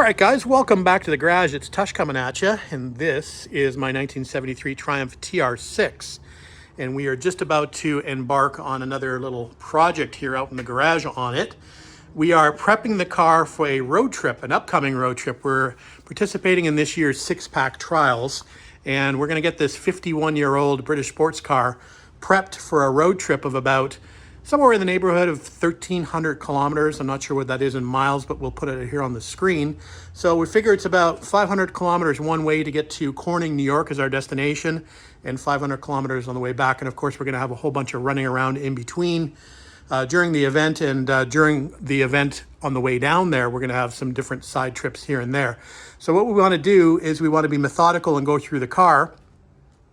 All right, guys, welcome back to the garage. It's Tush coming at you, and this is my 1973 Triumph TR6. And we are just about to embark on another little project here out in the garage on it. We are prepping the car for a road trip, an upcoming road trip. We're participating in this year's six-pack trials, and we're going to get this 51-year-old British sports car prepped for a road trip of about somewhere in the neighborhood of 1,300 kilometers. I'm not sure what that is in miles, but we'll put it here on the screen. So we figure it's about 500 kilometers one way to get to Corning, New York as our destination, and 500 kilometers on the way back. And of course, we're going to have a whole bunch of running around in between during the event, and during the event on the way down there, we're going to have some different side trips here and there. So what we want to do is we want to be methodical and go through the car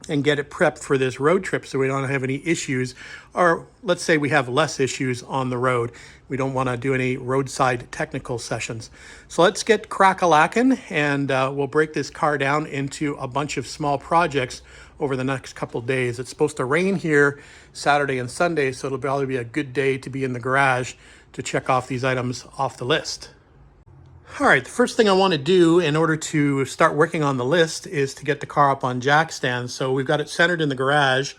and get it prepped for this road trip so we don't have any issues, or let's say we have less issues on the road. We don't want to do any roadside technical sessions. So let's get crack-a-lackin', and we'll break this car down into a bunch of small projects over the next couple days. It's supposed to rain here Saturday and Sunday, so it'll probably be a good day to be in the garage to check off these items off the list. All right, the first thing I want to do in order to start working on the list is to get the car up on jack stands. So we've got it centered in the garage,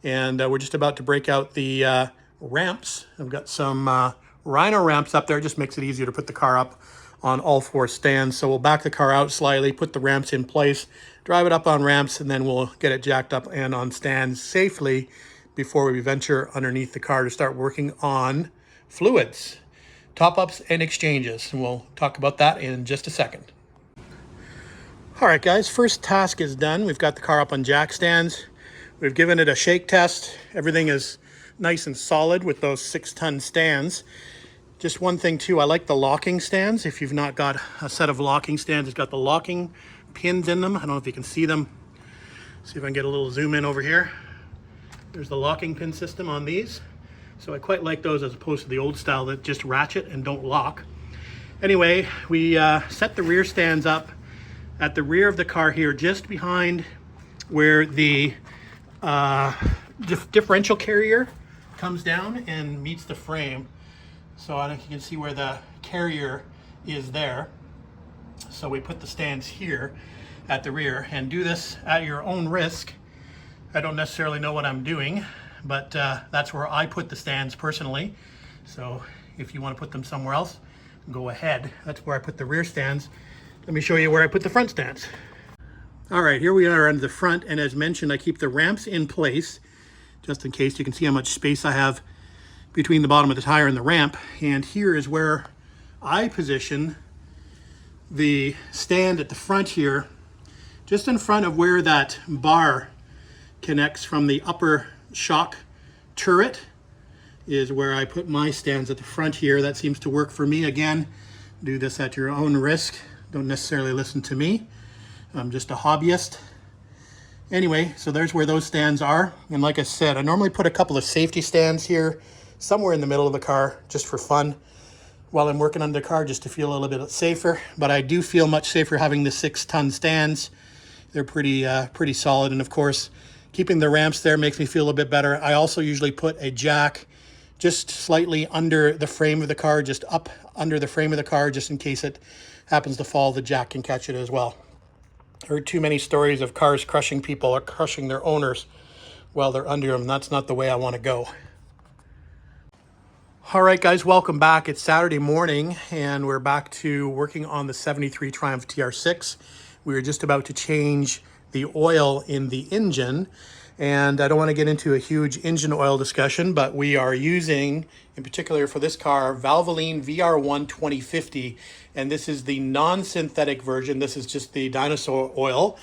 and we're just about to break out the ramps. I've got some Rhino ramps up there. It just makes it easier to put the car up on all four stands. So we'll back the car out slightly, put the ramps in place, drive it up on ramps, and then we'll get it jacked up and on stands safely before we venture underneath the car to start working on fluids, top-ups, and exchanges. And we'll talk about that in just a second. All right, guys, first task is done. We've got the car up on jack stands. We've given it a shake test. Everything is nice and solid with those 6-ton stands. Just one thing too, I like the locking stands. If you've not got a set of locking stands, it's got the locking pins in them. I don't know if you can see them. See if I can get a little zoom in over here. There's the locking pin system on these. So I quite like those as opposed to the old style that just ratchet and don't lock. Anyway, we set the rear stands up at the rear of the car here, just behind where the differential carrier comes down and meets the frame. So I think you can see where the carrier is there. So we put the stands here at the rear, and do this at your own risk. I don't necessarily know what I'm doing, but that's where I put the stands personally. So if you want to put them somewhere else, go ahead. That's where I put the rear stands. Let me show you where I put the front stands. All right, here we are on the front, and as mentioned, I keep the ramps in place just in case. You can see how much space I have between the bottom of the tire and the ramp. And here is where I position the stand at the front here, just in front of where that bar connects from the upper shock turret is where I put my stands at the front here. That seems to work for me. Again, do this at your own risk. Don't necessarily listen to me. I'm just a hobbyist. Anyway, so there's where those stands are. And like I said, I normally put a couple of safety stands here somewhere in the middle of the car just for fun while I'm working on the car, just to feel a little bit safer. But I do feel much safer having the 6-ton stands. They're pretty solid. And of course, keeping the ramps there makes me feel a bit better. I also usually put a jack just slightly under the frame of the car, just up under the frame of the car, just in case it happens to fall, the jack can catch it as well. Heard too many stories of cars crushing people or crushing their owners while they're under them. That's not the way I want to go. All right, guys, welcome back. It's Saturday morning, and we're back to working on the 73 Triumph TR6. We were just about to change the oil in the engine, and I don't want to get into a huge engine oil discussion, but we are using, in particular for this car, Valvoline VR1 2050, and this is the non-synthetic version. This is just the dinosaur oil.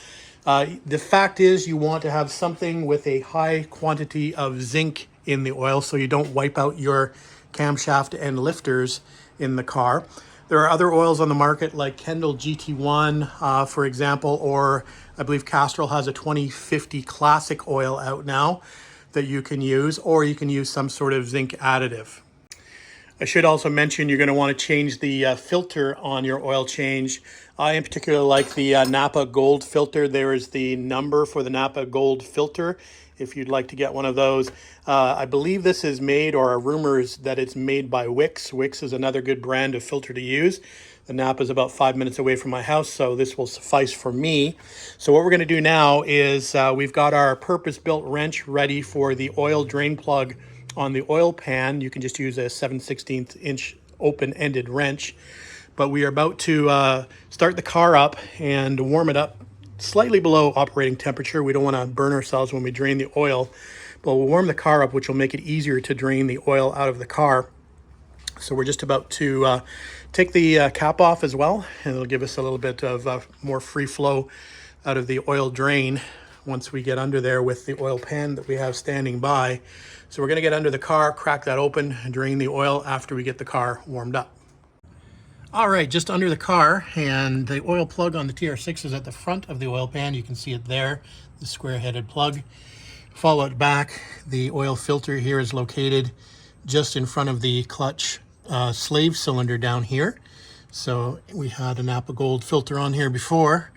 The fact is, you want to have something with a high quantity of zinc in the oil so you don't wipe out your camshaft and lifters in the car. There are other oils on the market like Kendall GT1, for example, or I believe Castrol has a 2050 classic oil out now that you can use, or you can use some sort of zinc additive. I should also mention you're going to want to change the filter on your oil change. I in particular like the Napa Gold filter. There is the number for the Napa Gold filter if you'd like to get one of those. I believe this is made, or a rumor is that it's made by Wix. Wix is another good brand of filter to use. The Napa is about 5 minutes away from my house, so this will suffice for me. So what we're going to do now is we've got our purpose-built wrench ready for the oil drain plug on the oil pan. You can just use a 7/16 inch open-ended wrench. But we are about to start the car up and warm it up slightly below operating temperature. We don't want to burn ourselves when we drain the oil, but we'll warm the car up, which will make it easier to drain the oil out of the car. So we're just about to take the cap off as well, and it'll give us a little bit of more free flow out of the oil drain once we get under there with the oil pan that we have standing by. So we're going to get under the car, crack that open, and drain the oil after we get the car warmed up. All right, just under the car, and the oil plug on the TR6 is at the front of the oil pan. You can see it there, the square-headed plug. Follow it back. The oil filter here is located just in front of the clutch slave cylinder down here. So we had a Napa Gold filter on here before.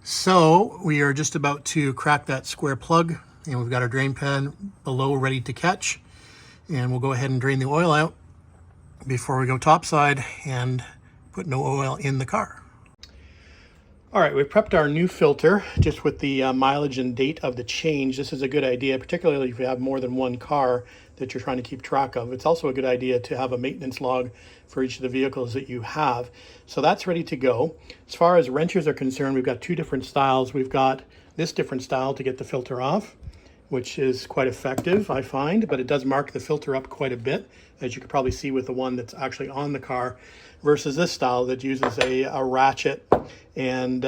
So we are just about to crack that square plug, and we've got our drain pan below ready to catch. And we'll go ahead and drain the oil out before we go topside and put no oil in the car. All right, we've prepped our new filter just with the mileage and date of the change. This is a good idea, particularly if you have more than one car that you're trying to keep track of. It's also a good idea to have a maintenance log for each of the vehicles that you have. So that's ready to go. As far as wrenches are concerned, we've got two different styles. We've got this different style to get the filter off, which is quite effective, I find, but it does mark the filter up quite a bit, as you could probably see with the one that's actually on the car, versus this style that uses a ratchet, and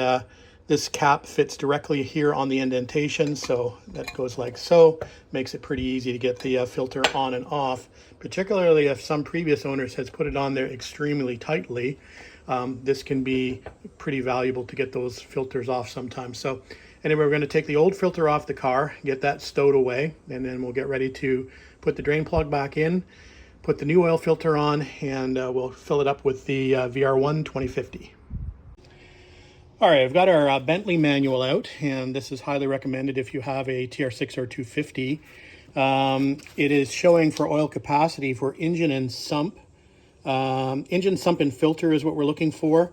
this cap fits directly here on the indentation, so that goes like so. Makes it pretty easy to get the filter on and off, particularly if some previous owners has put it on there extremely tightly. This can be pretty valuable to get those filters off sometimes. So anyway, we're going to take the old filter off the car, get that stowed away, and then we'll get ready to put the drain plug back in, put the new oil filter on, and we'll fill it up with the VR1 2050. All right, I've got our Bentley manual out, and this is highly recommended if you have a TR6 or 250. It is showing for oil capacity for engine and sump. Engine, sump, and filter is what we're looking for.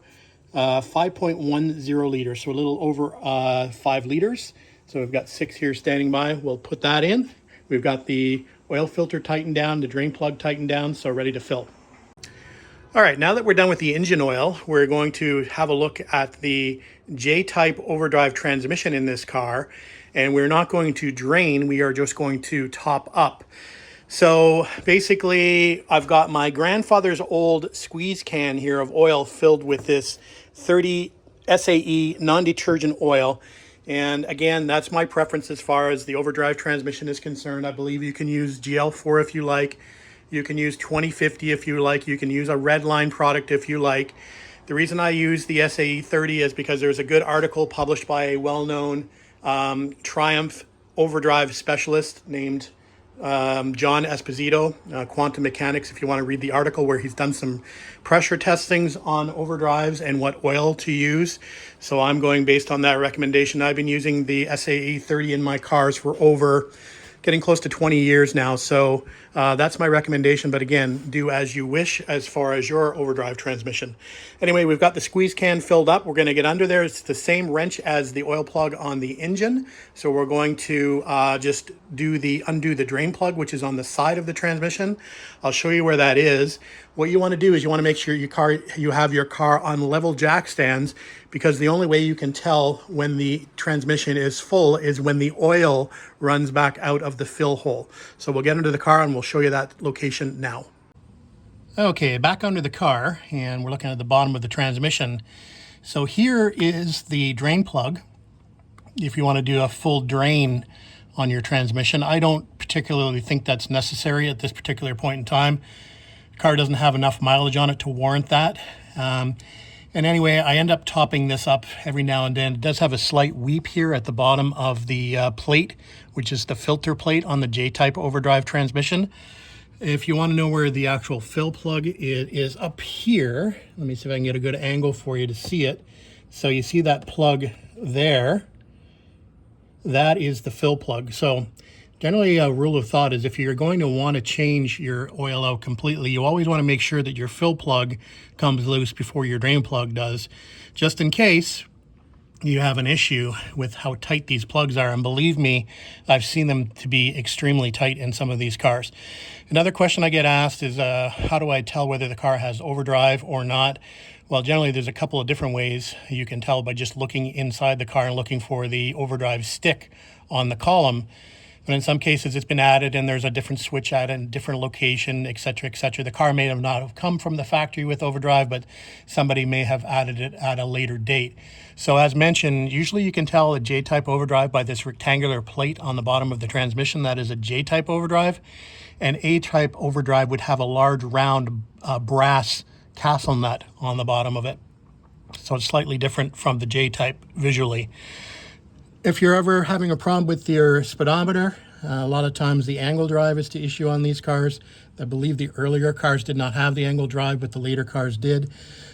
5.10 liters, so a little over 5 liters. So we've got 6 here standing by. We'll put that in. We've got the oil filter tightened down, the drain plug tightened down, so ready to fill. All right, now that we're done with the engine oil, we're going to have a look at the J-type overdrive transmission in this car, and we're not going to drain, we are just going to top up. So basically, I've got my grandfather's old squeeze can here of oil filled with this 30 SAE non-detergent oil. And again, that's my preference as far as the overdrive transmission is concerned. I believe you can use GL4 if you like. You can use 2050 if you like. You can use a Redline product if you like. The reason I use the SAE 30 is because there's a good article published by a well-known Triumph overdrive specialist named John Esposito, Quantum Mechanics, if you want to read the article where he's done some pressure testings on overdrives and what oil to use. So I'm going based on that recommendation. I've been using the SAE 30 in my cars for getting close to 20 years now. So that's my recommendation. But again, do as you wish as far as your overdrive transmission. Anyway, we've got the squeeze can filled up. We're going to get under there. It's the same wrench as the oil plug on the engine. So we're going to just undo the drain plug, which is on the side of the transmission. I'll show you where that is. What you want to do is you want to make sure you have your car on level jack stands, because the only way you can tell when the transmission is full is when the oil runs back out of the fill hole. So we'll get into the car and we'll show you that location now. Okay, back under the car, and we're looking at the bottom of the transmission. So here is the drain plug. If you want to do a full drain on your transmission, I don't particularly think that's necessary at this particular point in time. The car doesn't have enough mileage on it to warrant that. And anyway, I end up topping this up every now and then. It does have a slight weep here at the bottom of the plate, which is the filter plate on the J-type overdrive transmission. If you want to know where the actual fill plug is, it is up here. Let me see if I can get a good angle for you to see it. So you see that plug there? That is the fill plug. So Generally, a rule of thought is if you're going to want to change your oil out completely, you always want to make sure that your fill plug comes loose before your drain plug does, just in case you have an issue with how tight these plugs are. And believe me, I've seen them to be extremely tight in some of these cars. Another question I get asked is, how do I tell whether the car has overdrive or not? Well, generally there's a couple of different ways you can tell by just looking inside the car and looking for the overdrive stick on the column. But in some cases it's been added and there's a different switch at a different location, etc., etc. The car may have not have come from the factory with overdrive, but somebody may have added it at a later date. So as mentioned, usually you can tell a J-type overdrive by this rectangular plate on the bottom of the transmission. That is a J-type overdrive. And A-type overdrive would have a large round brass castle nut on the bottom of it. So it's slightly different from the J-type visually. If you're ever having a problem with your speedometer, a lot of times the angle drive is the issue on these cars. I believe the earlier cars did not have the angle drive, but the later cars did.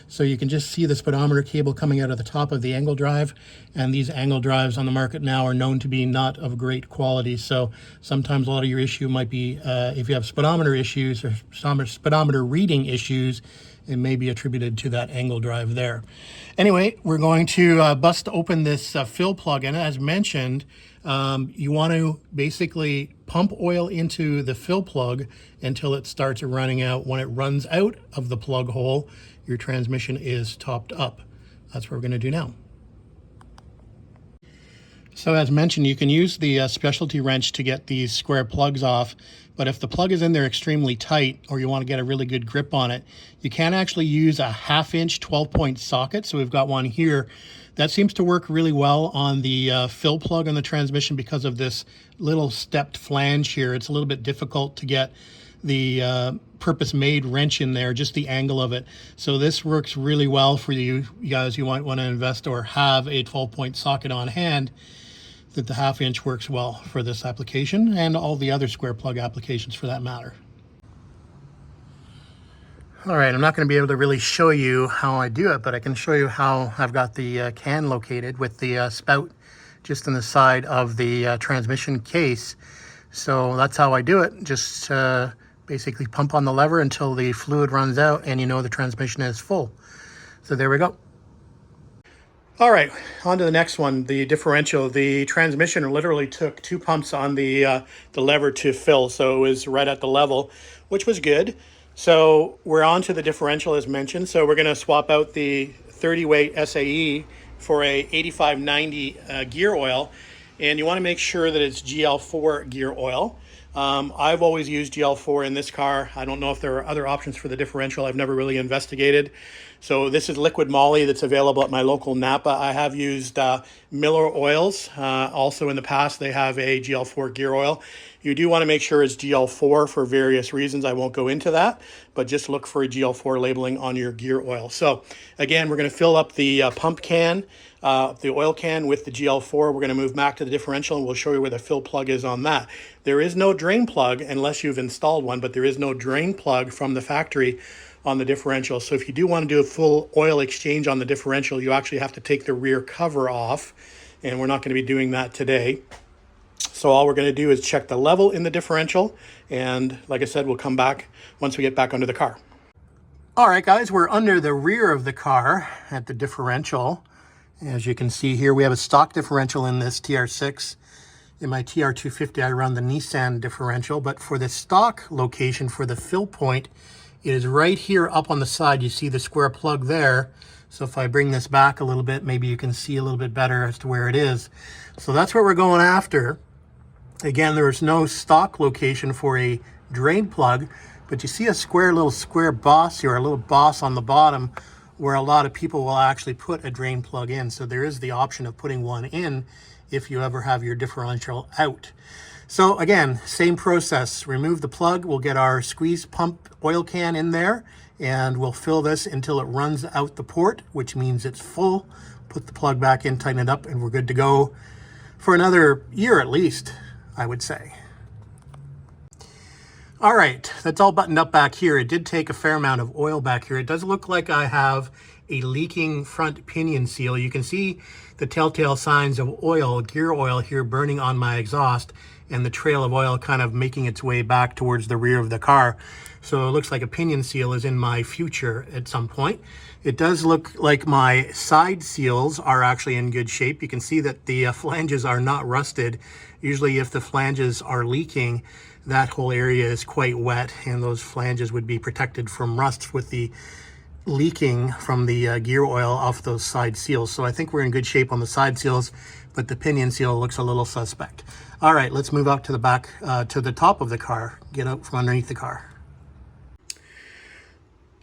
So you can just see the speedometer cable coming out of the top of the angle drive. And these angle drives on the market now are known to be not of great quality. So sometimes a lot of your issue might be if you have speedometer issues or speedometer reading issues, it may be attributed to that angle drive there. Anyway, we're going to bust open this fill plug. And as mentioned, you want to basically pump oil into the fill plug until it starts running out. When it runs out of the plug hole, your transmission is topped up. That's what we're going to do now. So as mentioned, you can use the specialty wrench to get these square plugs off, but if the plug is in there extremely tight or you want to get a really good grip on it, you can actually use a 1/2-inch 12-point socket. So we've got one here. That seems to work really well on the fill plug on the transmission because of this little stepped flange here. It's a little bit difficult to get the purpose-made wrench in there, just the angle of it. So this works really well for you guys. You might want to invest or have a 12-point socket on hand. That the 1/2-inch works well for this application and all the other square plug applications for that matter. All right, I'm not going to be able to really show you how I do it, but I can show you how I've got the can located with the spout just on the side of the transmission case. So that's how I do it. Just basically pump on the lever until the fluid runs out and you know the transmission is full. So there we go. All right, on to the next one, the differential. The transmission literally took 2 pumps on the lever to fill, so it was right at the level, which was good. So we're on to the differential as mentioned. So we're going to swap out the 30-weight SAE for a 8590 gear oil, and you want to make sure that it's GL4 gear oil. I've always used GL4 in this car. I don't know if there are other options for the differential. I've never really investigated. So this is liquid moly that's available at my local Napa. I have used Miller oils. Also in the past, they have a GL4 gear oil. You do want to make sure it's GL4 for various reasons. I won't go into that, but just look for a GL4 labeling on your gear oil. So again, we're going to fill up the pump can, the oil can with the GL4. We're going to move back to the differential and we'll show you where the fill plug is on that. There is no drain plug unless you've installed one, but there is no drain plug from the factory on the differential. So if you do want to do a full oil exchange on the differential, you actually have to take the rear cover off, and we're not going to be doing that today. So all we're going to do is check the level in the differential, and like I said, we'll come back once we get back under the car. All right, guys, we're under the rear of the car at the differential. As you can see here, we have a stock differential in this TR6. In my TR250, I run the Nissan differential, but for the stock location for the fill point, it is right here up on the side. You see the square plug there. So if I bring this back a little bit, maybe you can see a little bit better as to where it is. So that's what we're going after. Again, there is no stock location for a drain plug, but you see a little square boss here, a little boss on the bottom where a lot of people will actually put a drain plug in. So there is the option of putting one in if you ever have your differential out. So again, same process. Remove the plug. We'll get our squeeze pump oil can in there and we'll fill this until it runs out the port, which means it's full. Put the plug back in, tighten it up, and we're good to go for another year at least, I would say. All right, that's all buttoned up back here. It did take a fair amount of oil back here. It does look like I have a leaking front pinion seal. You can see the telltale signs of oil, gear oil here burning on my exhaust. and the trail of oil kind of making its way back towards the rear of the car. So it looks like a pinion seal is in my future at some point. It does look like my side seals are actually in good shape. You can see that the flanges are not rusted. Usually if the flanges are leaking, that whole area is quite wet, and those flanges would be protected from rust with the leaking from the gear oil off those side seals. So I think we're in good shape on the side seals, but the pinion seal looks a little suspect. All right, let's move out to the back, to the top of the car, get out from underneath the car.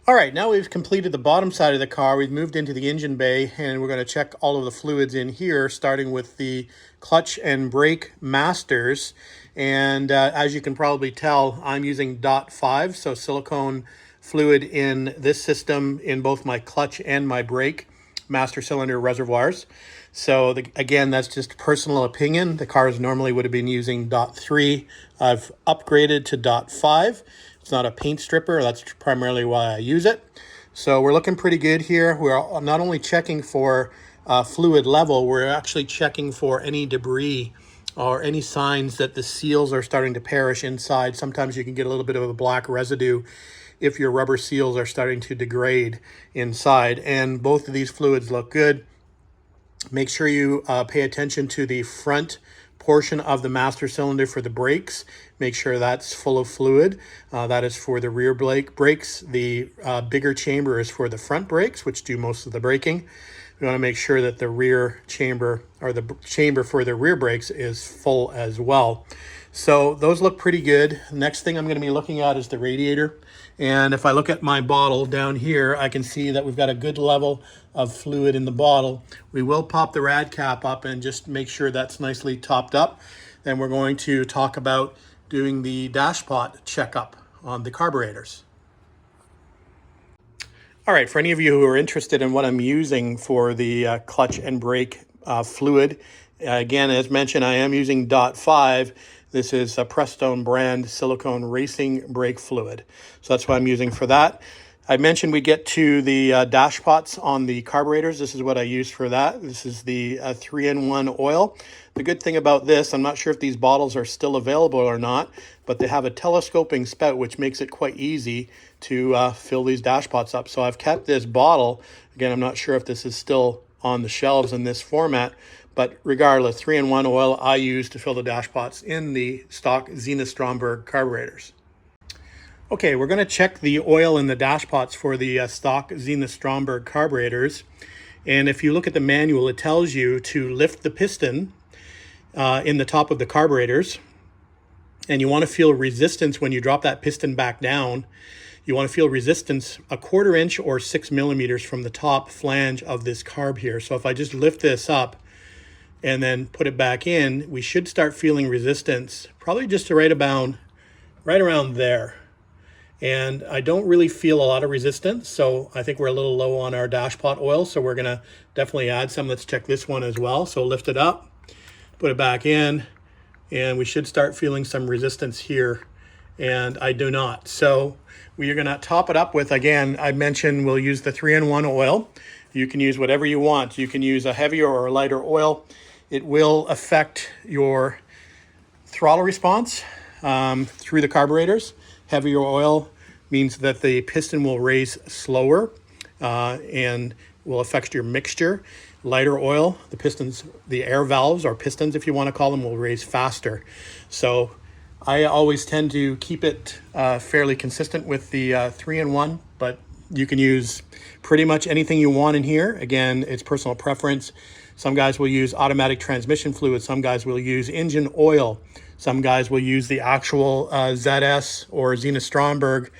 All right, now we've completed the bottom side of the car. We've moved into the engine bay, and we're going to check all of the fluids in here, starting with the clutch and brake masters. And as you can probably tell, I'm using .5, so silicone fluid in this system in both my clutch and my brake master cylinder reservoirs. So again, that's just personal opinion. The cars normally would have been using .3. I've upgraded to .5. It's not a paint stripper. That's primarily why I use it. So we're looking pretty good here. We're not only checking for fluid level, we're actually checking for any debris or any signs that the seals are starting to perish inside. Sometimes you can get a little bit of a black residue if your rubber seals are starting to degrade inside. And both of these fluids look good. Make sure you pay attention to the front portion of the master cylinder for the brakes. Make sure that's full of fluid. That is for the rear brakes. The bigger chamber is for the front brakes, which do most of the braking. We want to make sure that the rear chamber, or the chamber for the rear brakes, is full as well. So those look pretty good. Next thing I'm going to be looking at is the radiator. And if I look at my bottle down here, I can see that we've got a good level of fluid in the bottle. We will pop the rad cap up and just make sure that's nicely topped up. Then we're going to talk about doing the dashpot checkup on the carburetors. All right, for any of you who are interested in what I'm using for the clutch and brake fluid, again, as mentioned, I am using .5. This is a Prestone brand silicone racing brake fluid. So that's what I'm using for that. I mentioned we get to the dashpots on the carburetors. This is what I use for that. This is the 3-in-1 oil. The good thing about this, I'm not sure if these bottles are still available or not, but they have a telescoping spout, which makes it quite easy to fill these dashpots up. So I've kept this bottle. Again, I'm not sure if this is still on the shelves in this format, but regardless, 3-in-1 oil I use to fill the dashpots in the stock Zenith Stromberg carburetors. Okay, we're going to check the oil in the dashpots for the stock Zenith Stromberg carburetors. And if you look at the manual, it tells you to lift the piston in the top of the carburetors. And you want to feel resistance when you drop that piston back down. You want to feel resistance 1/4 inch or 6 millimeters from the top flange of this carb here. So if I just lift this up and then put it back in, we should start feeling resistance, probably just right around there. And I don't really feel a lot of resistance, so I think we're a little low on our dashpot oil, so we're gonna definitely add some. Let's check this one as well. So lift it up, put it back in, and we should start feeling some resistance here, and I do not. So we are gonna top it up with, again, I mentioned we'll use the 3-in-1 oil. You can use whatever you want. You can use a heavier or a lighter oil. It will affect your throttle response through the carburetors. Heavier oil means that the piston will raise slower and will affect your mixture. Lighter oil, the pistons, the air valves, or pistons if you want to call them, will raise faster. So I always tend to keep it fairly consistent with the 3-in-1, but you can use pretty much anything you want in here. Again, it's personal preference. Some guys will use automatic transmission fluid. Some guys will use engine oil. Some guys will use the actual ZS or Zenith Stromberg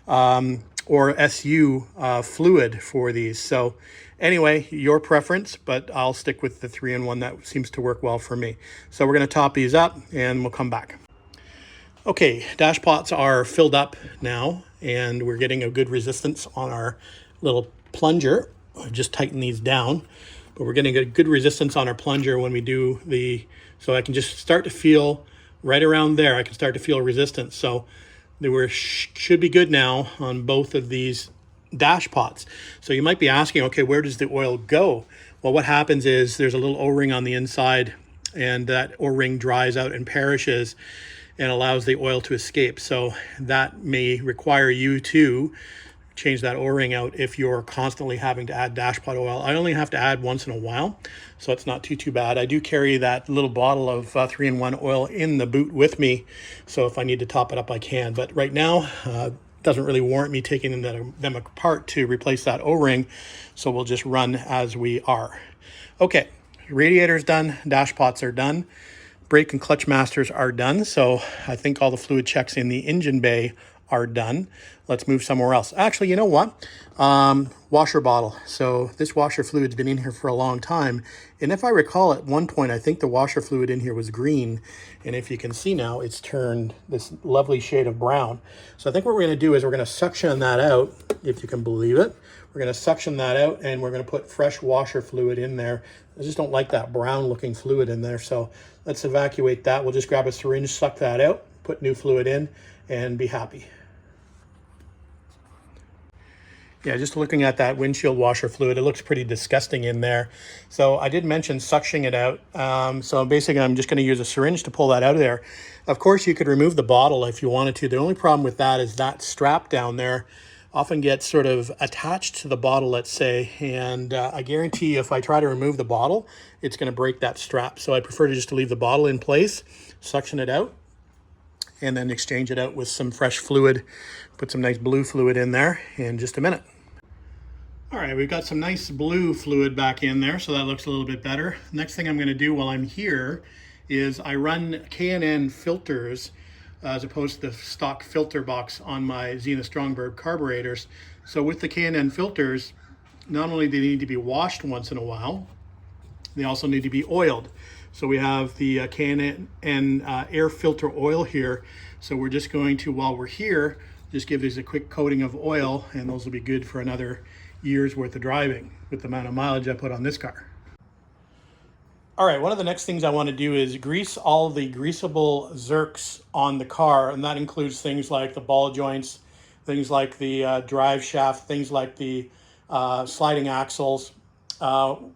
or SU fluid for these. So anyway, your preference, but I'll stick with the 3-in-1. That seems to work well for me. So we're going to top these up and we'll come back. Okay, dashpots are filled up now, and we're getting a good resistance on our little plunger. I've just tightened these down, but we're getting a good resistance on our plunger when we do so I can just start to feel right around there. I can start to feel resistance. So they should be good now on both of these dashpots. So you might be asking, okay, where does the oil go? Well, what happens is there's a little O-ring on the inside and that O-ring dries out and perishes and allows the oil to escape. So that may require you to change that O-ring out if you're constantly having to add dashpot oil. I only have to add once in a while, so it's not too bad. I do carry that little bottle of 3-in-1 oil in the boot with me, so if I need to top it up, I can. But right now, doesn't really warrant me taking them apart to replace that O-ring, so we'll just run as we are. Okay, radiator's done, dashpots are done, brake and clutch masters are done, so I think all the fluid checks in the engine bay are done. Let's move somewhere else. Actually, you know what? Washer bottle. So this washer fluid's been in here for a long time. And if I recall, at one point, I think the washer fluid in here was green. And if you can see now, it's turned this lovely shade of brown. So I think what we're going to do is we're going to suction that out, if you can believe it. We're going to suction that out, and we're going to put fresh washer fluid in there. I just don't like that brown looking fluid in there. So let's evacuate that. We'll just grab a syringe, suck that out, put new fluid in, and be happy. Yeah, just looking at that windshield washer fluid, it looks pretty disgusting in there. So I did mention suctioning it out. So basically, I'm just going to use a syringe to pull that out of there. Of course, you could remove the bottle if you wanted to. The only problem with that is that strap down there often gets sort of attached to the bottle, let's say. And I guarantee you, if I try to remove the bottle, it's going to break that strap. So I prefer to just leave the bottle in place, suction it out, and then exchange it out with some fresh fluid. Put some nice blue fluid in there in just a minute. All right, we've got some nice blue fluid back in there, so that looks a little bit better. Next thing I'm going to do while I'm here is I run K&N filters as opposed to the stock filter box on my Zenith Strongbird carburetors. So with the K&N filters, not only do they need to be washed once in a while, they also need to be oiled. So we have the K&N air filter oil here. So we're just going to, while we're here, just give these a quick coating of oil, and those will be good for another year's worth of driving with the amount of mileage I put on this car. All right, one of the next things I want to do is grease all the greasable zerks on the car, and that includes things like the ball joints, things like the drive shaft, things like the sliding axles,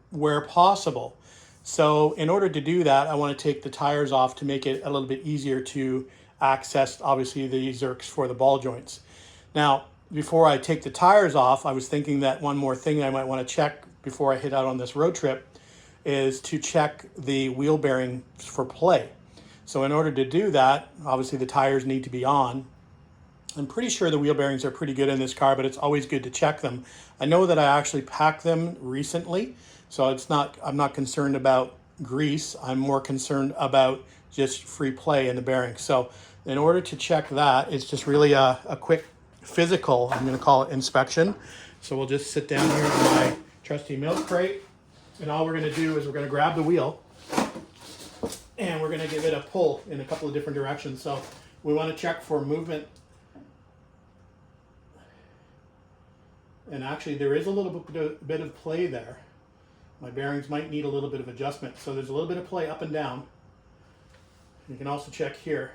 where possible. So in order to do that, I want to take the tires off to make it a little bit easier to access, obviously, the zerks for the ball joints. Now, before I take the tires off, I was thinking that one more thing I might want to check before I head out on this road trip is to check the wheel bearings for play. So in order to do that, obviously the tires need to be on. I'm pretty sure the wheel bearings are pretty good in this car, but it's always good to check them. I know that I actually packed them recently, so I'm not concerned about grease. I'm more concerned about just free play in the bearings. So in order to check that, it's just really a quick physical, I'm going to call it, inspection. So we'll just sit down here in my trusty milk crate, and all we're going to do is we're going to grab the wheel and we're going to give it a pull in a couple of different directions. So we want to check for movement, and actually there is a little bit of play there. My bearings might need a little bit of adjustment, so there's a little bit of play up and down. You can also check here.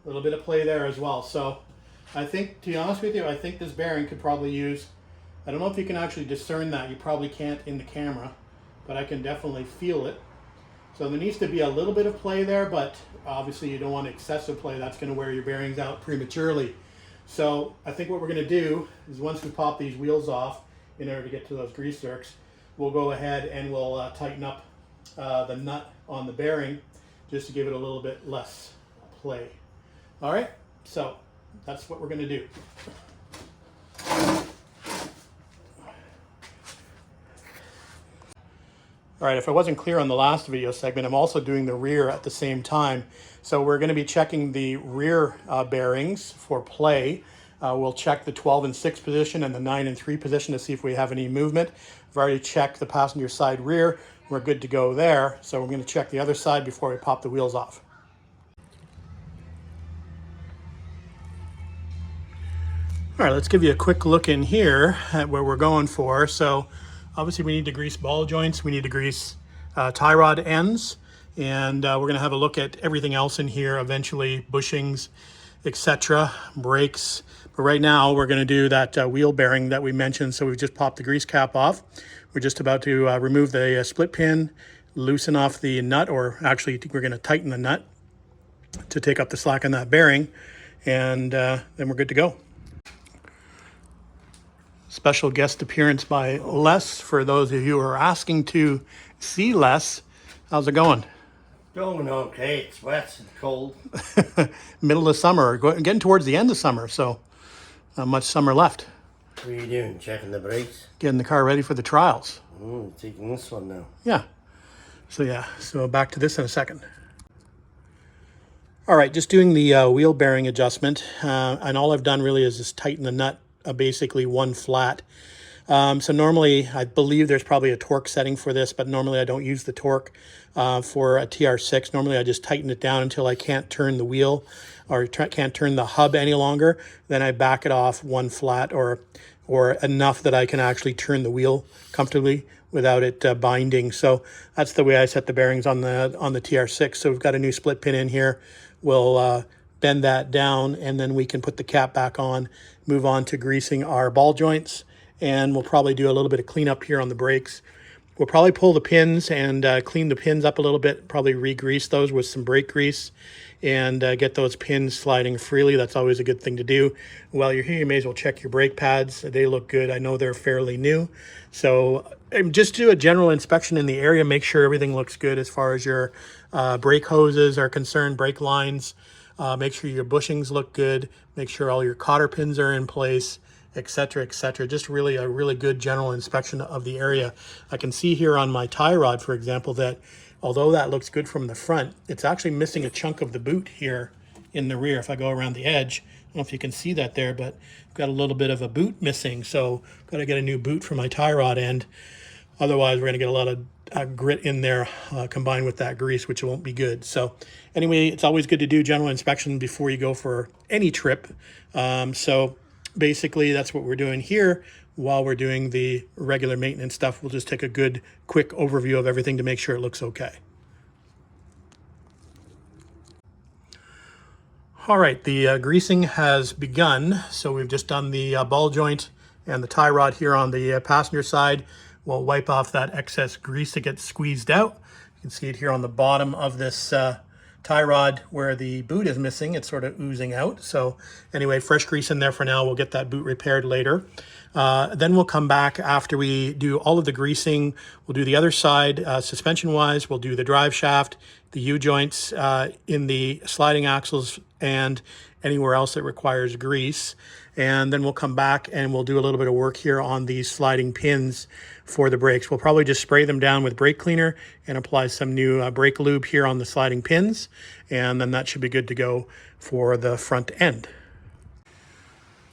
A little bit of play there as well. So I think, to be honest with you, I think this bearing could probably use, I don't know if you can actually discern that. You probably can't in the camera, but I can definitely feel it. So there needs to be a little bit of play there, but obviously you don't want excessive play. That's going to wear your bearings out prematurely. So I think what we're going to do is once we pop these wheels off, in order to get to those grease zerks, we'll go ahead and we'll tighten up the nut on the bearing just to give it a little bit less play. All right, so that's what we're going to do. All right, if I wasn't clear on the last video segment, I'm also doing the rear at the same time. So we're going to be checking the rear bearings for play. We'll check the 12 and 6 position and the 9 and 3 position to see if we have any movement. I've already checked the passenger side rear. We're good to go there. So we're going to check the other side before we pop the wheels off. All right, let's give you a quick look in here at where we're going for. So obviously we need to grease ball joints, we need to grease tie rod ends, and we're going to have a look at everything else in here eventually, bushings, etc., brakes. But right now we're going to do that wheel bearing that we mentioned. So we've just popped the grease cap off. We're just about to remove the split pin, loosen off the nut, or actually we're going to tighten the nut to take up the slack on that bearing, and then we're good to go. Special guest appearance by Les, for those of you who are asking to see Les. How's it going? Going okay. It's wet and cold. Middle of summer, getting towards the end of summer, so not much summer left. What are you doing? Checking the brakes? Getting the car ready for the trials. Taking this one now. Yeah. So back to this in a second. All right, just doing the wheel bearing adjustment, and all I've done really is just tighten the nut basically one flat. So normally, I believe there's probably a torque setting for this, but normally I don't use the torque for a TR6. Normally I just tighten it down until I can't turn the wheel or can't turn the hub any longer. Then I back it off one flat or enough that I can actually turn the wheel comfortably without it binding. So that's the way I set the bearings on the TR6. So we've got a new split pin in here. We'll bend that down, and then we can put the cap back on, move on to greasing our ball joints, and we'll probably do a little bit of cleanup here on the brakes. We'll probably pull the pins and clean the pins up a little bit, probably re-grease those with some brake grease, and get those pins sliding freely. That's always a good thing to do. While you're here, you may as well check your brake pads. They look good. I know they're fairly new. So just do a general inspection in the area. Make sure everything looks good as far as your brake hoses are concerned, brake lines. Make sure your bushings look good. Make sure all your cotter pins are in place, etc., etc. Just really a really good general inspection of the area. I can see here on my tie rod, for example, that although that looks good from the front, it's actually missing a chunk of the boot here in the rear. If I go around the edge, I don't know if you can see that there, but I've got a little bit of a boot missing. So I've got to get a new boot for my tie rod end. Otherwise, we're going to get a lot of grit in there combined with that grease, which won't be good. So anyway, it's always good to do general inspection before you go for any trip. So basically, that's what we're doing here. While we're doing the regular maintenance stuff, we'll just take a good, quick overview of everything to make sure it looks okay. All right, the greasing has begun. So we've just done the ball joint and the tie rod here on the passenger side. We'll wipe off that excess grease that gets squeezed out. You can see it here on the bottom of this tie rod where the boot is missing. It's sort of oozing out. So anyway, fresh grease in there for now. We'll get that boot repaired later. Then we'll come back after we do all of the greasing. We'll do the other side suspension wise. We'll do the drive shaft, the U-joints in the sliding axles, and anywhere else that requires grease. And then we'll come back and we'll do a little bit of work here on these sliding pins for the brakes. We'll probably just spray them down with brake cleaner and apply some new brake lube here on the sliding pins. And then that should be good to go for the front end.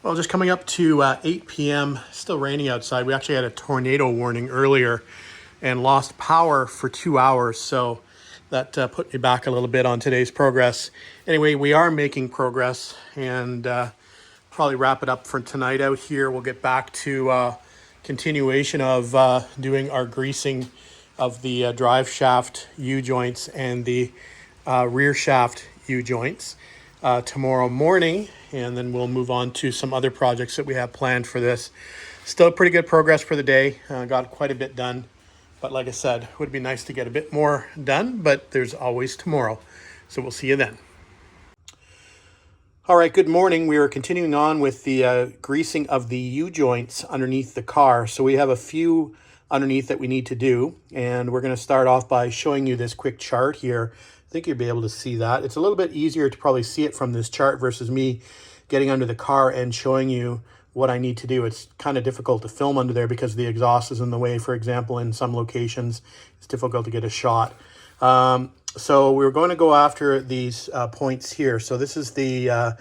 Well, just coming up to 8 p.m., still raining outside. We actually had a tornado warning earlier and lost power for 2 hours. So that put me back a little bit on today's progress. Anyway, we are making progress, and probably wrap it up for tonight out here. We'll get back to continuation of doing our greasing of the drive shaft U-joints and the rear shaft U-joints tomorrow morning, and then we'll move on to some other projects that we have planned for this. Still pretty good progress for the day. Got quite a bit done, but like I said, it would be nice to get a bit more done, but there's always tomorrow. So we'll see you then. All right, good morning. We are continuing on with the greasing of the U-joints underneath the car. So we have a few underneath that we need to do, and we're going to start off by showing you this quick chart here. I think you'll be able to see that. It's a little bit easier to probably see it from this chart versus me getting under the car and showing you what I need to do. It's kind of difficult to film under there because the exhaust is in the way. For example, in some locations, it's difficult to get a shot. So we're going to go after these points here. So this is the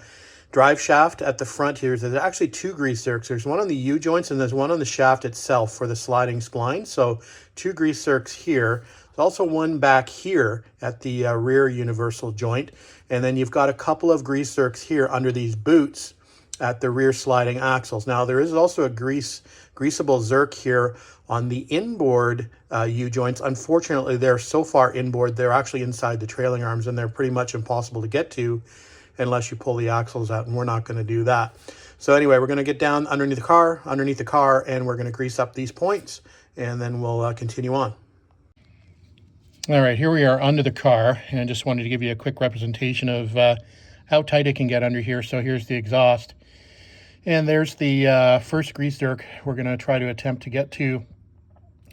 drive shaft at the front here. There's actually two grease zerks. There's one on the U-joints and there's one on the shaft itself for the sliding spline. So two grease zerks here. There's also one back here at the rear universal joint. And then you've got a couple of grease zerks here under these boots at the rear sliding axles. Now there is also a greasable zerk here on the inboard U-joints. Unfortunately, they're so far inboard, they're actually inside the trailing arms, and they're pretty much impossible to get to unless you pull the axles out, and we're not going to do that. So anyway, we're going to get down underneath the car, and we're going to grease up these points, and then we'll continue on. All right, here we are under the car, and I just wanted to give you a quick representation of how tight it can get under here. So here's the exhaust, and there's the first grease zerk we're going to try to attempt to get to,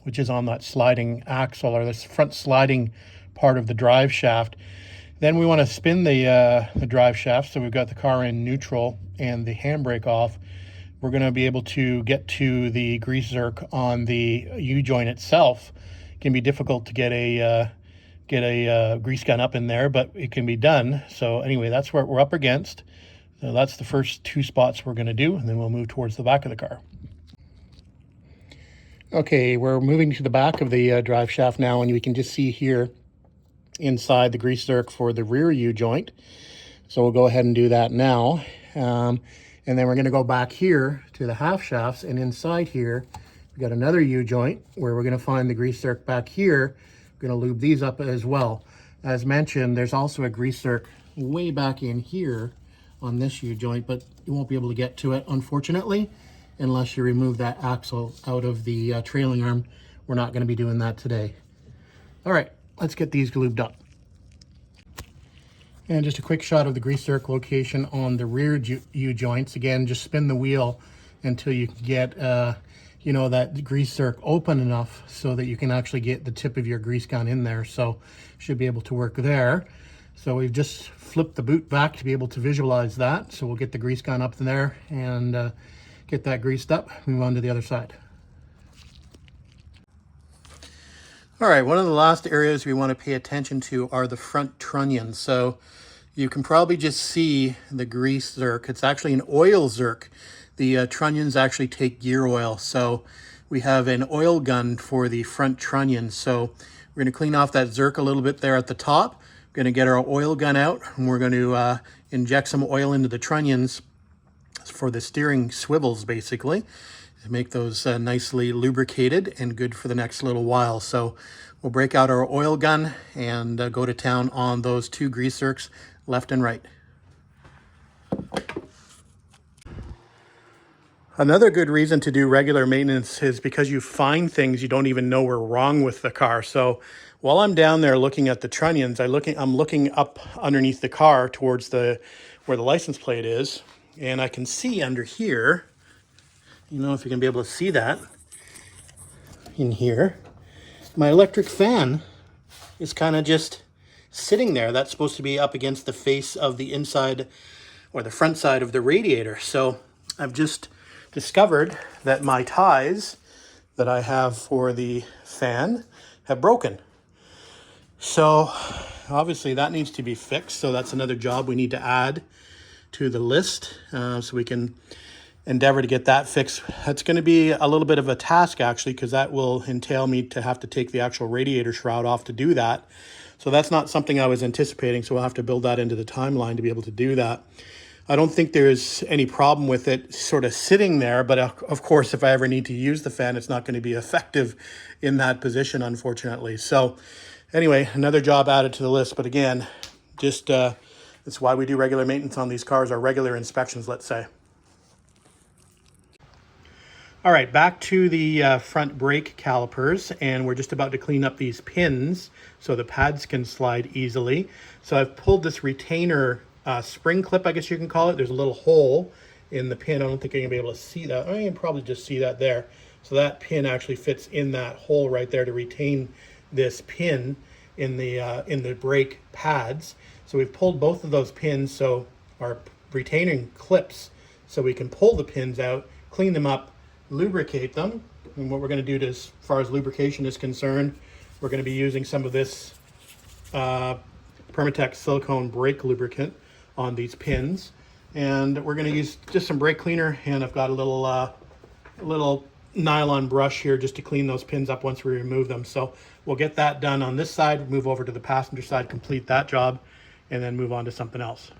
which is on that sliding axle, or this front sliding part of the drive shaft. Then we want to spin the drive shaft, so we've got the car in neutral and the handbrake off. We're going to be able to get to the grease zerk on the U-joint itself. It can be difficult to get a grease gun up in there, but it can be done. So anyway, that's what we're up against. So that's the first two spots we're going to do, and then we'll move towards the back of the car. Okay, we're moving to the back of the drive shaft now, and we can just see here inside the grease zerk for the rear U-joint. So we'll go ahead and do that now. And then we're going to go back here to the half shafts, and inside here we've got another U-joint where we're going to find the grease zerk back here. We're going to lube these up as well. As mentioned, there's also a grease zerk way back in here on this U-joint, but you won't be able to get to it, unfortunately, unless you remove that axle out of the trailing arm. We're not going to be doing that today. All right, let's get these lubed up. And just a quick shot of the grease zerk location on the rear U-joints. Again, just spin the wheel until you can get you know, that grease zerk open enough so that you can actually get the tip of your grease gun in there. So should be able to work there. So we've just flipped the boot back to be able to visualize that. So we'll get the grease gun up there and get that greased up, move on to the other side. All right, one of the last areas we want to pay attention to are the front trunnions. So you can probably just see the grease zerk. It's actually an oil zerk. The trunnions actually take gear oil. So we have an oil gun for the front trunnion. So we're going to clean off that zerk a little bit there at the top. We're going to get our oil gun out, and we're going to inject some oil into the trunnions for the steering swivels, basically, to make those nicely lubricated and good for the next little while. So we'll break out our oil gun and go to town on those two grease zerks, left and right. Another good reason to do regular maintenance is because you find things you don't even know were wrong with the car. So while I'm down there looking at the trunnions, I'm looking up underneath the car towards where the license plate is, and I can see under here, you know, if you can be able to see that in here, my electric fan is kind of just sitting there. That's supposed to be up against the face of the inside or the front side of the radiator. So I've just discovered that my ties that I have for the fan have broken. So obviously that needs to be fixed. So that's another job we need to add to the list, so we can endeavor to get that fixed. That's going to be a little bit of a task, actually, because that will entail me to have to take the actual radiator shroud off to do that. So that's not something I was anticipating, so we'll have to build that into the timeline to be able to do that. I don't think there's any problem with it sort of sitting there, but of course, if I ever need to use the fan, it's not going to be effective in that position, unfortunately. So anyway, another job added to the list, but again, just that's why we do regular maintenance on these cars, or regular inspections, let's say. All right, back to the front brake calipers, and we're just about to clean up these pins so the pads can slide easily. So I've pulled this retainer spring clip, I guess you can call it. There's a little hole in the pin. I don't think you're gonna be able to see that. I can probably just see that there. So that pin actually fits in that hole right there to retain this pin in the brake pads. So we've pulled both of those pins, so our retaining clips, so we can pull the pins out, clean them up, lubricate them. And what we're going to do as far as lubrication is concerned, we're going to be using some of this Permatex silicone brake lubricant on these pins, and we're going to use just some brake cleaner, and I've got a little nylon brush here just to clean those pins up once we remove them. So we'll get that done on this side, move over to the passenger side, complete that job, and then move on to something else.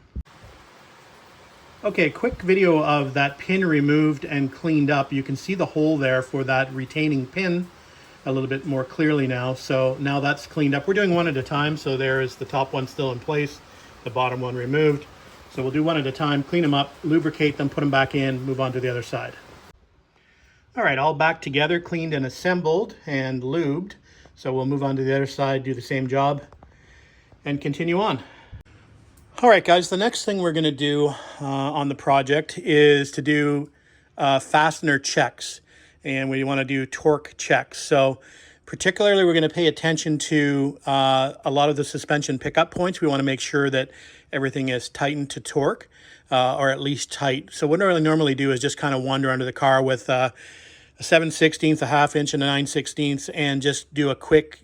Okay, quick video of that pin removed and cleaned up. You can see the hole there for that retaining pin a little bit more clearly now. So now that's cleaned up. We're doing one at a time. So there is the top one still in place, the bottom one removed. So we'll do one at a time, clean them up, lubricate them, put them back in, move on to the other side. All right, all back together, cleaned and assembled and lubed. So we'll move on to the other side, do the same job, and continue on. All right, guys, the next thing we're going to do on the project is to do fastener checks, and we want to do torque checks. So particularly, we're going to pay attention to a lot of the suspension pickup points. We want to make sure that everything is tightened to torque, or at least tight. So what I normally do is just kind of wander under the car with a 7/16, a ½ inch, and a 9/16, and just do a quick,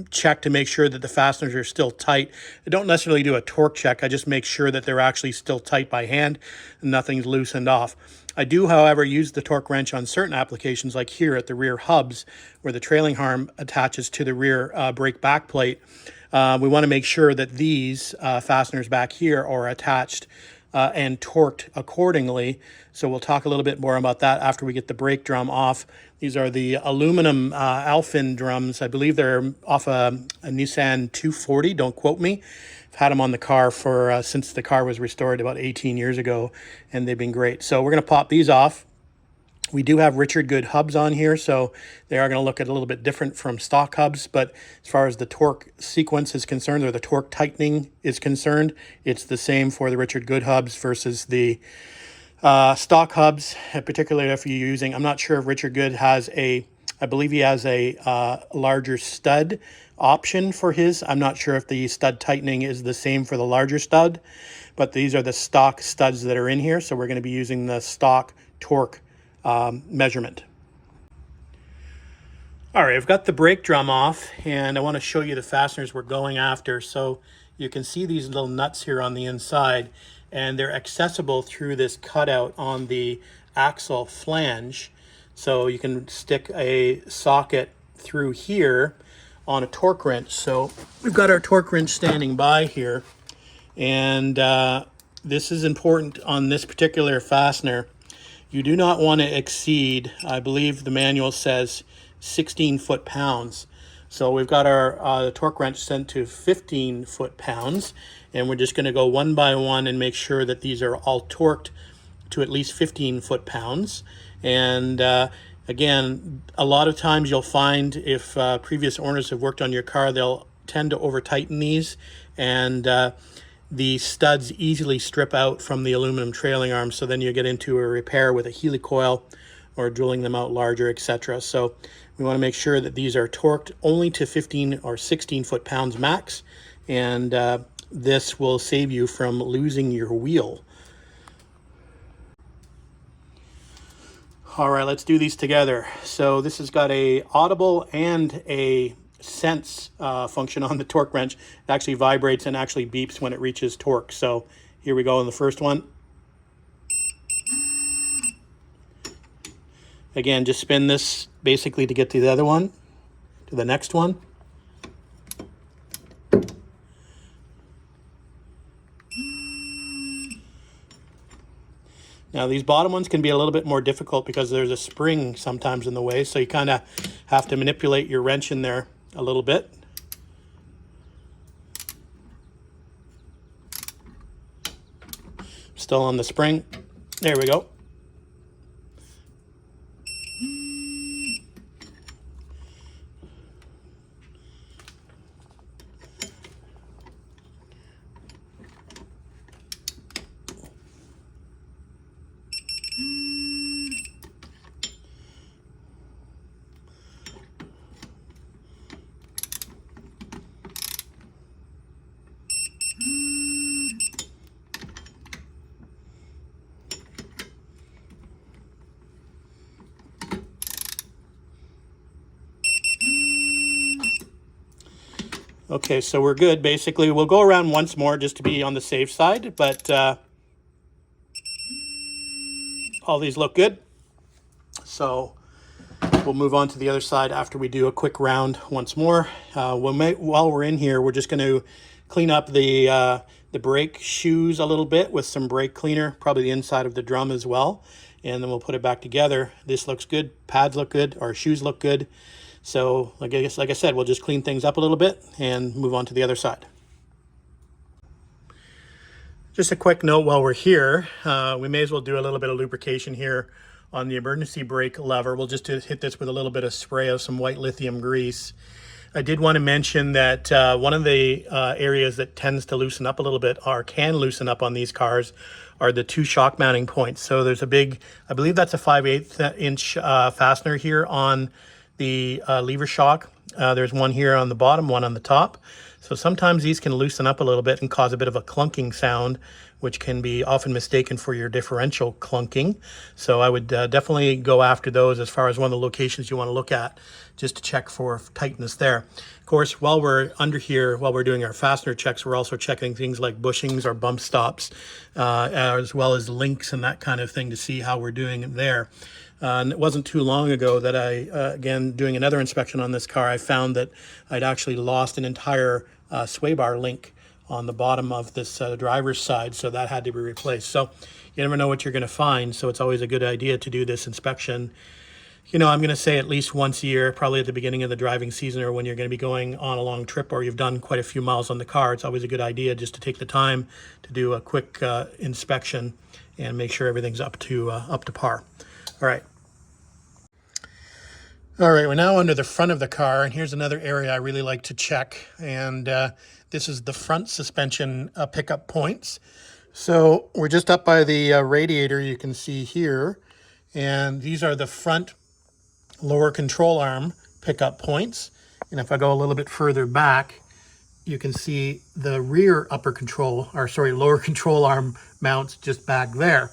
check to make sure that the fasteners are still tight. I don't necessarily do a torque check. I just make sure that they're actually still tight by hand and nothing's loosened off. I do, however, use the torque wrench on certain applications, like here at the rear hubs, where the trailing arm attaches to the rear brake back plate. We want to make sure that these fasteners back here are attached and torqued accordingly. So we'll talk a little bit more about that after we get the brake drum off. These are the aluminum Alfin drums. I believe they're off a Nissan 240. Don't quote me. I've had them on the car for since the car was restored about 18 years ago, and they've been great. So we're going to pop these off. We do have Richard Good hubs on here, so they are going to look a little bit different from stock hubs, but as far as the torque sequence is concerned, or the torque tightening is concerned, it's the same for the Richard Good hubs versus the stock hubs, particularly if you're using, I'm not sure if Richard Good has I believe he has a larger stud option for his. I'm not sure if the stud tightening is the same for the larger stud, but these are the stock studs that are in here, so we're going to be using the stock torque measurement. All right, I've got the brake drum off, and I want to show you the fasteners we're going after. So you can see these little nuts here on the inside, and they're accessible through this cutout on the axle flange. So you can stick a socket through here on a torque wrench. So we've got our torque wrench standing by here, and this is important on this particular fastener. You do not want to exceed, I believe the manual says, 16 foot-pounds. So we've got our torque wrench set to 15 foot-pounds, and we're just going to go one by one and make sure that these are all torqued to at least 15 foot-pounds. And again, a lot of times you'll find if previous owners have worked on your car, they'll tend to over-tighten these, and the studs easily strip out from the aluminum trailing arms, so then you get into a repair with a helicoil or drilling them out larger, etc. So we want to make sure that these are torqued only to 15 or 16 foot-pounds max, and this will save you from losing your wheel. All right, let's do these together. So this has got a audible and a sense function on the torque wrench. It actually vibrates and actually beeps when it reaches torque. So here we go on the first one. Again, just spin this basically to get to the other one, to the next one. Now these bottom ones can be a little bit more difficult because there's a spring sometimes in the way, so you kind of have to manipulate your wrench in there a little bit. Still on the spring. There we go. Okay, so we're good. Basically, we'll go around once more just to be on the safe side, but all these look good. So we'll move on to the other side after we do a quick round once more. While we're in here, we're just going to clean up the brake shoes a little bit with some brake cleaner, probably the inside of the drum as well, and then we'll put it back together. This looks good. Pads look good. Our shoes look good. So like I said, we'll just clean things up a little bit and move on to the other side. Just a quick note while we're here, we may as well do a little bit of lubrication here on the emergency brake lever. We'll just hit this with a little bit of spray of some white lithium grease. I did want to mention that one of the areas that tends to loosen up a little bit, or can loosen up on these cars, are the two shock mounting points. So there's a big, I believe that's a 5/8 inch fastener here on the lever shock. There's one here on the bottom, one on the top. So sometimes these can loosen up a little bit and cause a bit of a clunking sound, which can be often mistaken for your differential clunking. So I would definitely go after those as far as one of the locations you want to look at, just to check for tightness there. Of course, while we're under here, while we're doing our fastener checks, we're also checking things like bushings or bump stops, as well as links and that kind of thing, to see how we're doing there. And it wasn't too long ago that I, again, doing another inspection on this car, I found that I'd actually lost an entire sway bar link on the bottom of this driver's side, so that had to be replaced. So you never know what you're going to find, so it's always a good idea to do this inspection. You know, I'm going to say at least once a year, probably at the beginning of the driving season, or when you're going to be going on a long trip or you've done quite a few miles on the car. It's always a good idea just to take the time to do a quick inspection and make sure everything's up to par. All right. All right, we're now under the front of the car, and here's another area I really like to check, and this is the front suspension pickup points. So we're just up by the radiator, you can see here, and these are the front lower control arm pickup points. And if I go a little bit further back, you can see the rear lower control arm mounts just back there.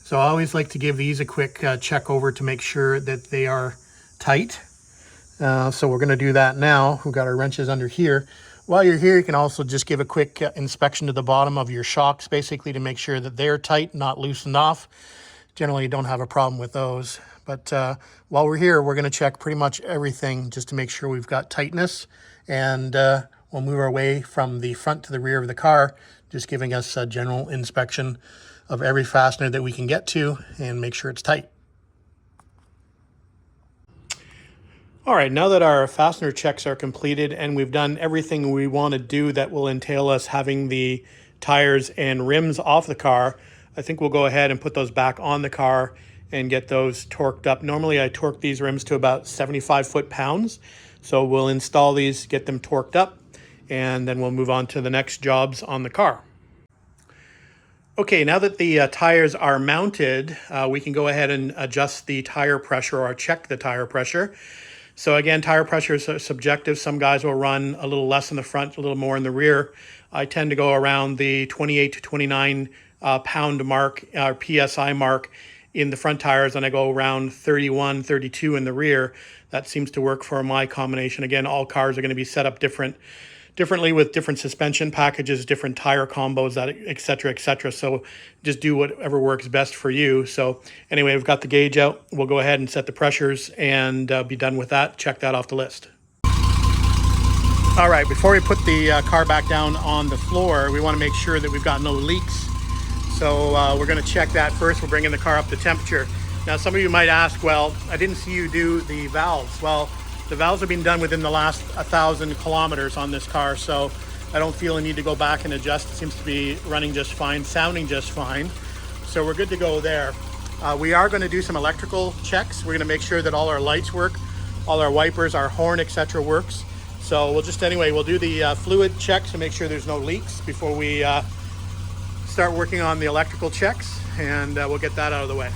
So I always like to give these a quick check over to make sure that they are tight. So we're going to do that now. We've got our wrenches under here. While you're here, you can also just give a quick inspection to the bottom of your shocks, basically to make sure that they're tight, not loosened off. Generally, you don't have a problem with those. But while we're here, we're going to check pretty much everything just to make sure we've got tightness. And we'll move our way from the front to the rear of the car, just giving us a general inspection of every fastener that we can get to and make sure it's tight. All right, now that our fastener checks are completed and we've done everything we want to do that will entail us having the tires and rims off the car, I think we'll go ahead and put those back on the car and get those torqued up. Normally I torque these rims to about 75 foot-pounds. So we'll install these, get them torqued up, and then we'll move on to the next jobs on the car. Okay, now that the tires are mounted, we can go ahead and adjust the tire pressure or check the tire pressure. So again, tire pressure is subjective. Some guys will run a little less in the front, a little more in the rear. I tend to go around the 28 to 29 pound mark, or PSI mark in the front tires, and I go around 31, 32 in the rear. That seems to work for my combination. Again, all cars are going to be set up differently with different suspension packages, different tire combos, et cetera, et cetera. So just do whatever works best for you. So anyway, we've got the gauge out. We'll go ahead and set the pressures and be done with that. Check that off the list. All right, before we put the car back down on the floor, we want to make sure that we've got no leaks. So we're going to check that first. We're bringing the car up to temperature. Now, some of you might ask, well, I didn't see you do the valves. Well, the valves have been done within the last 1,000 kilometers on this car, so I don't feel a need to go back and adjust. It seems to be running just fine, sounding just fine. So we're good to go there. We are going to do some electrical checks. We're going to make sure that all our lights work, all our wipers, our horn, etc. works. So we'll do the fluid checks to make sure there's no leaks before we start working on the electrical checks, and we'll get that out of the way.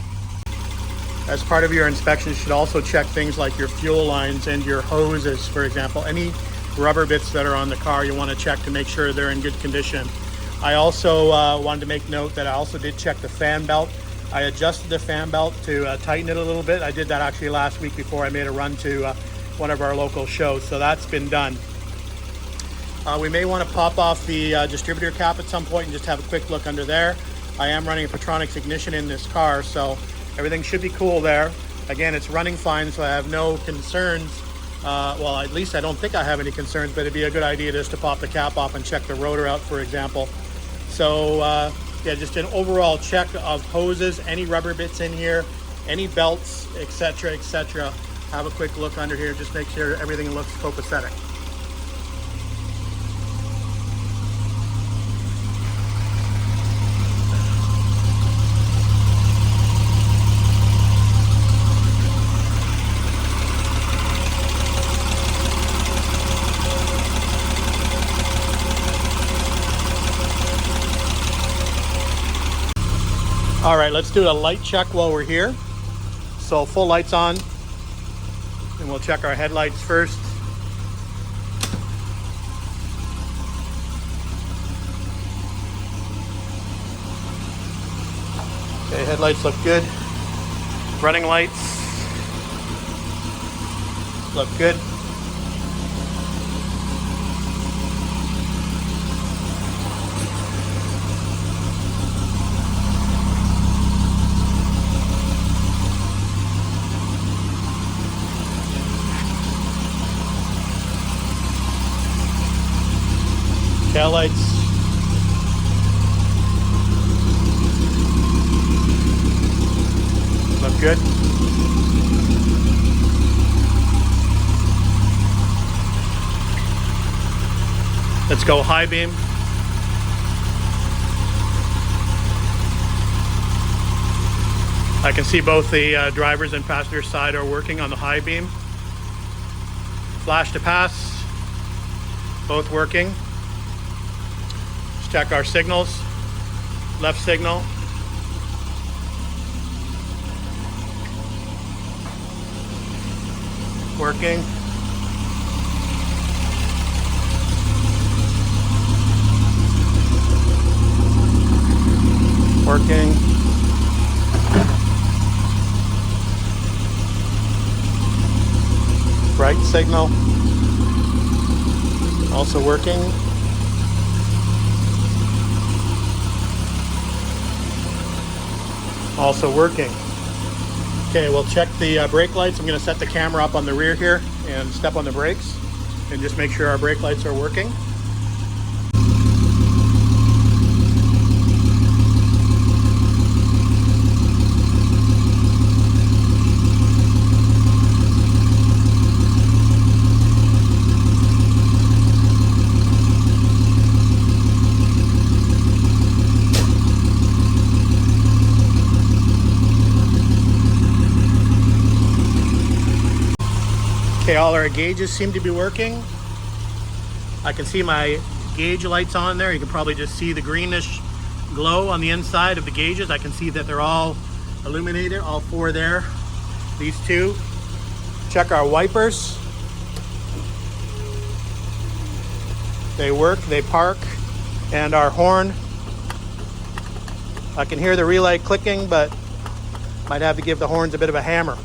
As part of your inspection, you should also check things like your fuel lines and your hoses, for example. Any rubber bits that are on the car, you want to check to make sure they're in good condition. I also wanted to make note that I also did check the fan belt. I adjusted the fan belt to tighten it a little bit. I did that actually last week before I made a run to one of our local shows, so that's been done. We may want to pop off the distributor cap at some point and just have a quick look under there. I am running a Petronix ignition in this car, so everything should be cool there. Again, it's running fine, so I have no concerns. Well, at least I don't think I have any concerns, but it'd be a good idea just to pop the cap off and check the rotor out, for example. So yeah, just an overall check of hoses, any rubber bits in here, any belts, etc., etc. Have a quick look under here, just make sure everything looks copacetic. All right, let's do a light check while we're here. So full lights on, and we'll check our headlights first. Okay, headlights look good. Running lights look good. Tail lights. Look good. Let's go high beam. I can see both the driver's and passenger side are working on the high beam. Flash to pass, both working. Let's check our signals. Left signal. Working. Working. Right signal. Also working. Also working. Okay, we'll check the brake lights. I'm going to set the camera up on the rear here and step on the brakes and just make sure our brake lights are working. Okay, all our gauges seem to be working. I can see my gauge lights on there. You can probably just see the greenish glow on the inside of the gauges. I can see that they're all illuminated, all four there. These two. Check our wipers. They work, they park. And our horn. I can hear the relay clicking, but might have to give the horns a bit of a hammer.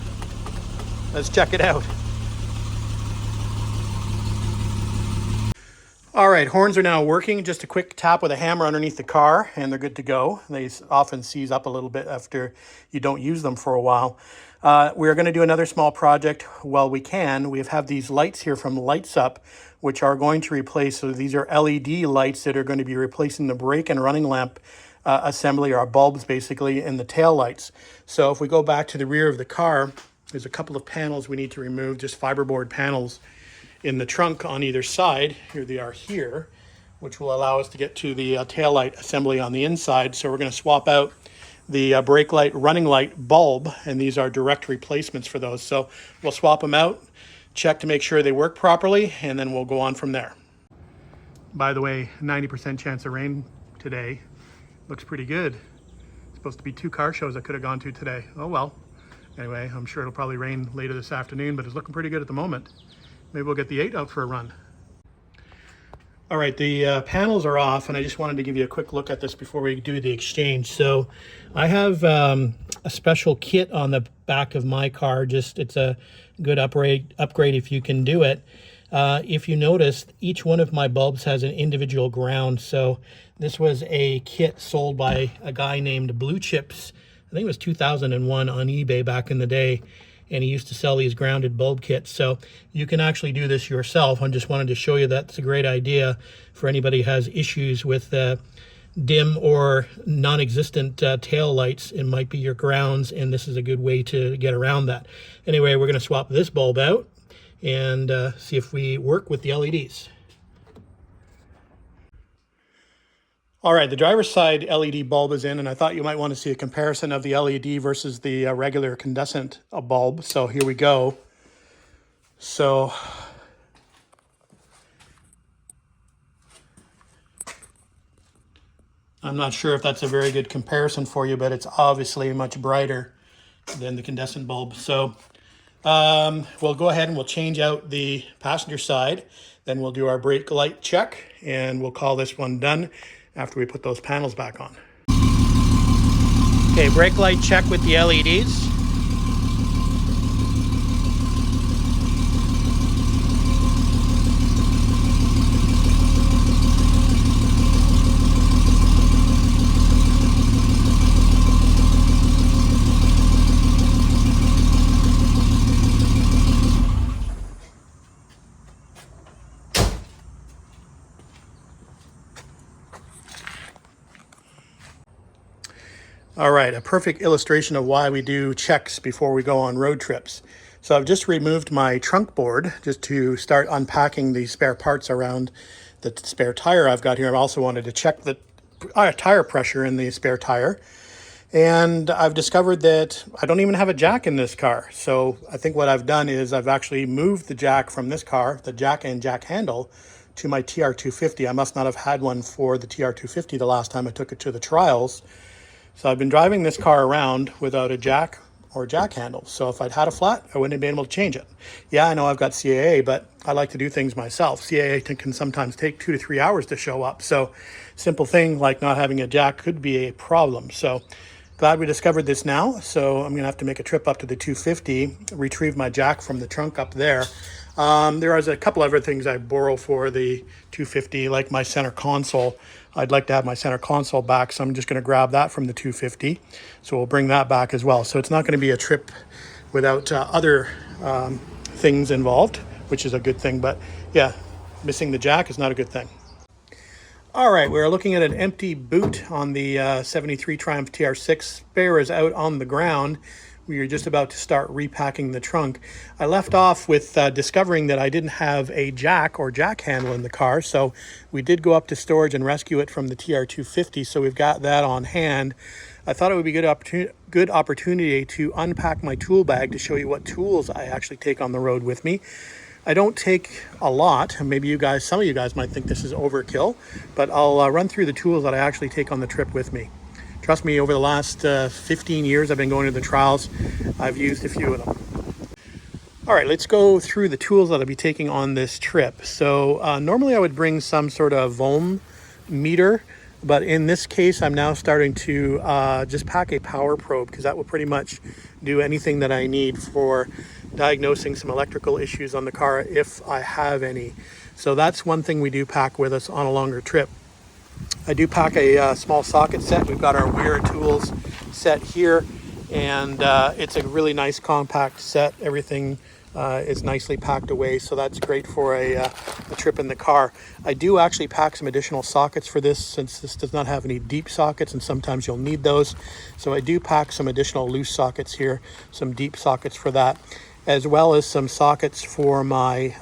Let's check it out. All right, horns are now working. Just a quick tap with a hammer underneath the car and they're good to go. They often seize up a little bit after you don't use them for a while. We're going to do another small project while we can. We have these lights here from Lights Up, which are going to replace, so these are LED lights that are going to be replacing the brake and running lamp assembly, or bulbs basically, and the tail lights. So if we go back to the rear of the car, there's a couple of panels we need to remove, just fiberboard panels in the trunk on either side. Here they are here, which will allow us to get to the tail light assembly on the inside. So we're going to swap out the brake light, running light bulb, and these are direct replacements for those. So we'll swap them out, check to make sure they work properly, and then we'll go on from there. By the way, 90% chance of rain today. Looks pretty good. It's supposed to be 2 car shows I could have gone to today. Oh well. Anyway, I'm sure it'll probably rain later this afternoon, but it's looking pretty good at the moment. Maybe we'll get the 8 out for a run. All right, the panels are off, and I just wanted to give you a quick look at this before we do the exchange. So I have a special kit on the back of my car. It's a good upgrade if you can do it. If you notice, each one of my bulbs has an individual ground. So this was a kit sold by a guy named Blue Chips. I think it was 2001 on eBay back in the day. And he used to sell these grounded bulb kits. So you can actually do this yourself. I just wanted to show you that's a great idea for anybody who has issues with dim or non-existent tail lights. It might be your grounds, and this is a good way to get around that. Anyway, we're going to swap this bulb out and see if we work with the LEDs. All right, the driver's side LED bulb is in, and I thought you might want to see a comparison of the LED versus the regular incandescent bulb. So here we go. So I'm not sure if that's a very good comparison for you, but it's obviously much brighter than the incandescent bulb. So we'll go ahead and we'll change out the passenger side. Then we'll do our brake light check, and we'll call this one done after we put those panels back on. Okay, brake light check with the LEDs. All right, a perfect illustration of why we do checks before we go on road trips. So I've just removed my trunk board just to start unpacking the spare parts around the spare tire I've got here. I also wanted to check the tire pressure in the spare tire. And I've discovered that I don't even have a jack in this car. So I think what I've done is I've actually moved the jack from this car, the jack and jack handle, to my TR250. I must not have had one for the TR250 the last time I took it to the trials. So I've been driving this car around without a jack or jack handle. So if I'd had a flat, I wouldn't have been able to change it. Yeah, I know I've got CAA, but I like to do things myself. CAA can sometimes take 2 to 3 hours to show up. So simple thing like not having a jack could be a problem. So glad we discovered this now. So I'm gonna have to make a trip up to the 250, retrieve my jack from the trunk up there. There is a couple other things I borrow for the 250, like my center console. I'd like to have my center console back, so I'm just going to grab that from the 250. So we'll bring that back as well. So it's not going to be a trip without other things involved, which is a good thing. But yeah, missing the jack is not a good thing. All right, we're looking at an empty boot on the 73 Triumph TR6. Spare is out on the ground. We are just about to start repacking the trunk. I left off with discovering that I didn't have a jack or jack handle in the car, so we did go up to storage and rescue it from the TR250, so we've got that on hand. I thought it would be a good opportunity to unpack my tool bag to show you what tools I actually take on the road with me. I don't take a lot, and maybe some of you guys might think this is overkill, but I'll run through the tools that I actually take on the trip with me. Trust me, over the last 15 years I've been going to the trials, I've used a few of them. All right, let's go through the tools that I'll be taking on this trip. So normally I would bring some sort of ohm meter, but in this case I'm now starting to just pack a power probe, because that will pretty much do anything that I need for diagnosing some electrical issues on the car if I have any. So that's one thing we do pack with us on a longer trip. I do pack a small socket set. We've got our Weir tools set here, and it's a really nice compact set. Everything is nicely packed away, so that's great for a trip in the car. I do actually pack some additional sockets for this, since this does not have any deep sockets, and sometimes you'll need those. So I do pack some additional loose sockets here, some deep sockets for that, as well as some sockets for my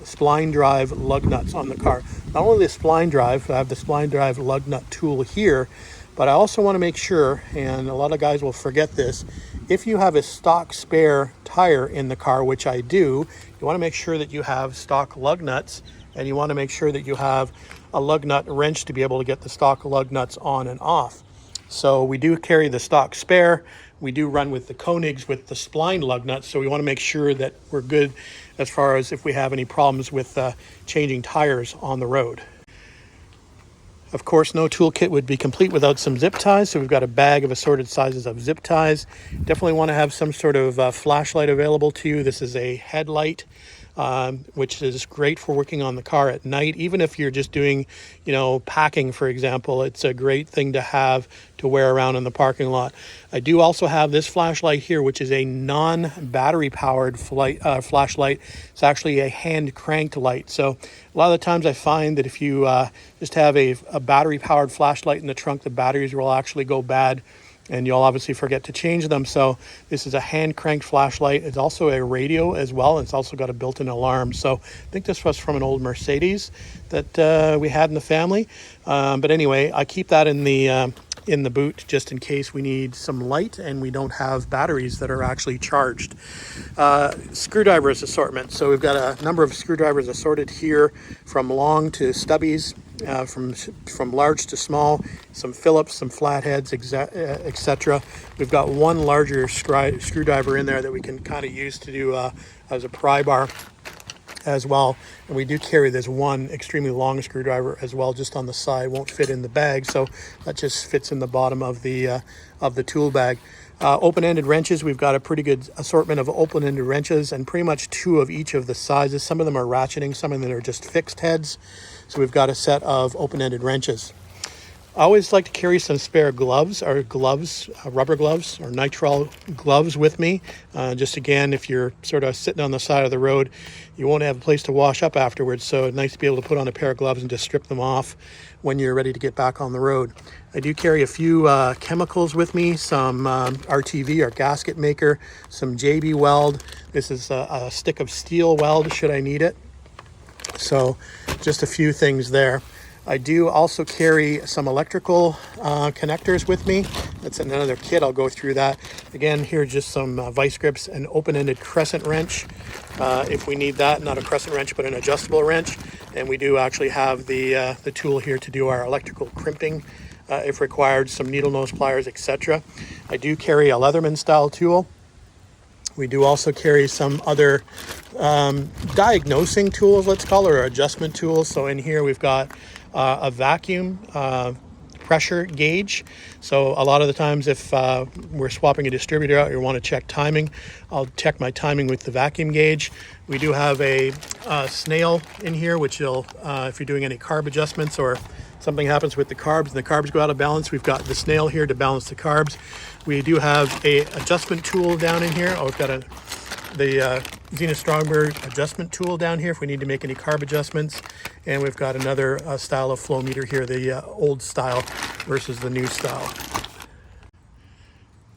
spline drive lug nuts on the car. Not only the spline drive, I have the spline drive lug nut tool here, but I also want to make sure, and a lot of guys will forget this, if you have a stock spare tire in the car, which I do, you want to make sure that you have stock lug nuts, and you want to make sure that you have a lug nut wrench to be able to get the stock lug nuts on and off. So we do carry the stock spare. We do run with the Koenigs with the spline lug nuts, so we want to make sure that we're good as far as if we have any problems with changing tires on the road. Of course, no toolkit would be complete without some zip ties, so we've got a bag of assorted sizes of zip ties. Definitely want to have some sort of flashlight available to you. This is a headlight, which is great for working on the car at night. Even if you're just doing, packing, for example, it's a great thing to have to wear around in the parking lot. I do also have this flashlight here, which is a non-battery powered flashlight. It's actually a hand cranked light. So a lot of the times I find that if you just have a battery powered flashlight in the trunk, the batteries will actually go bad, and you'll obviously forget to change them. So this is a hand cranked flashlight. It's also a radio as well. It's also got a built-in alarm. So I think this was from an old Mercedes that we had in the family. But anyway, I keep that in the boot just in case we need some light and we don't have batteries that are actually charged. Screwdrivers assortment. So we've got a number of screwdrivers assorted here, from long to stubbies. from large to small, some Phillips, some flatheads, etc. We've got one larger screwdriver in there that we can kind of use to do as a pry bar as well. And we do carry this one extremely long screwdriver as well, just on the side. Won't fit in the bag, so that just fits in the bottom of the tool bag. Open-ended wrenches, we've got a pretty good assortment of open-ended wrenches, and pretty much two of each of the sizes. Some of them are ratcheting, some of them are just fixed heads. So we've got a set of open-ended wrenches. I always like to carry some spare gloves, rubber gloves or nitrile gloves with me. Just again, if you're sort of sitting on the side of the road, you won't have a place to wash up afterwards. So it's nice to be able to put on a pair of gloves and just strip them off when you're ready to get back on the road. I do carry a few chemicals with me, some RTV or gasket maker, some JB weld. This is a stick of steel weld should I need it. So just a few things there. I do also carry some electrical connectors with me. That's another kit. I'll go through that. Again, here just some vice grips, an open-ended crescent wrench if we need that. Not a crescent wrench, but an adjustable wrench. And we do actually have the tool here to do our electrical crimping if required, some needle nose pliers, etc. I do carry a Leatherman style tool. We do also carry some other diagnosing tools, let's call it, or adjustment tools. So in here we've got a vacuum pressure gauge. So a lot of the times if we're swapping a distributor out, you want to check timing, I'll check my timing with the vacuum gauge. We do have a snail in here, which will, if you're doing any carb adjustments or something happens with the carbs and the carbs go out of balance, we've got the snail here to balance the carbs. We do have a adjustment tool down in here. We've got the Zenith Strongberg adjustment tool down here if we need to make any carb adjustments. And we've got another style of flow meter here, the old style versus the new style.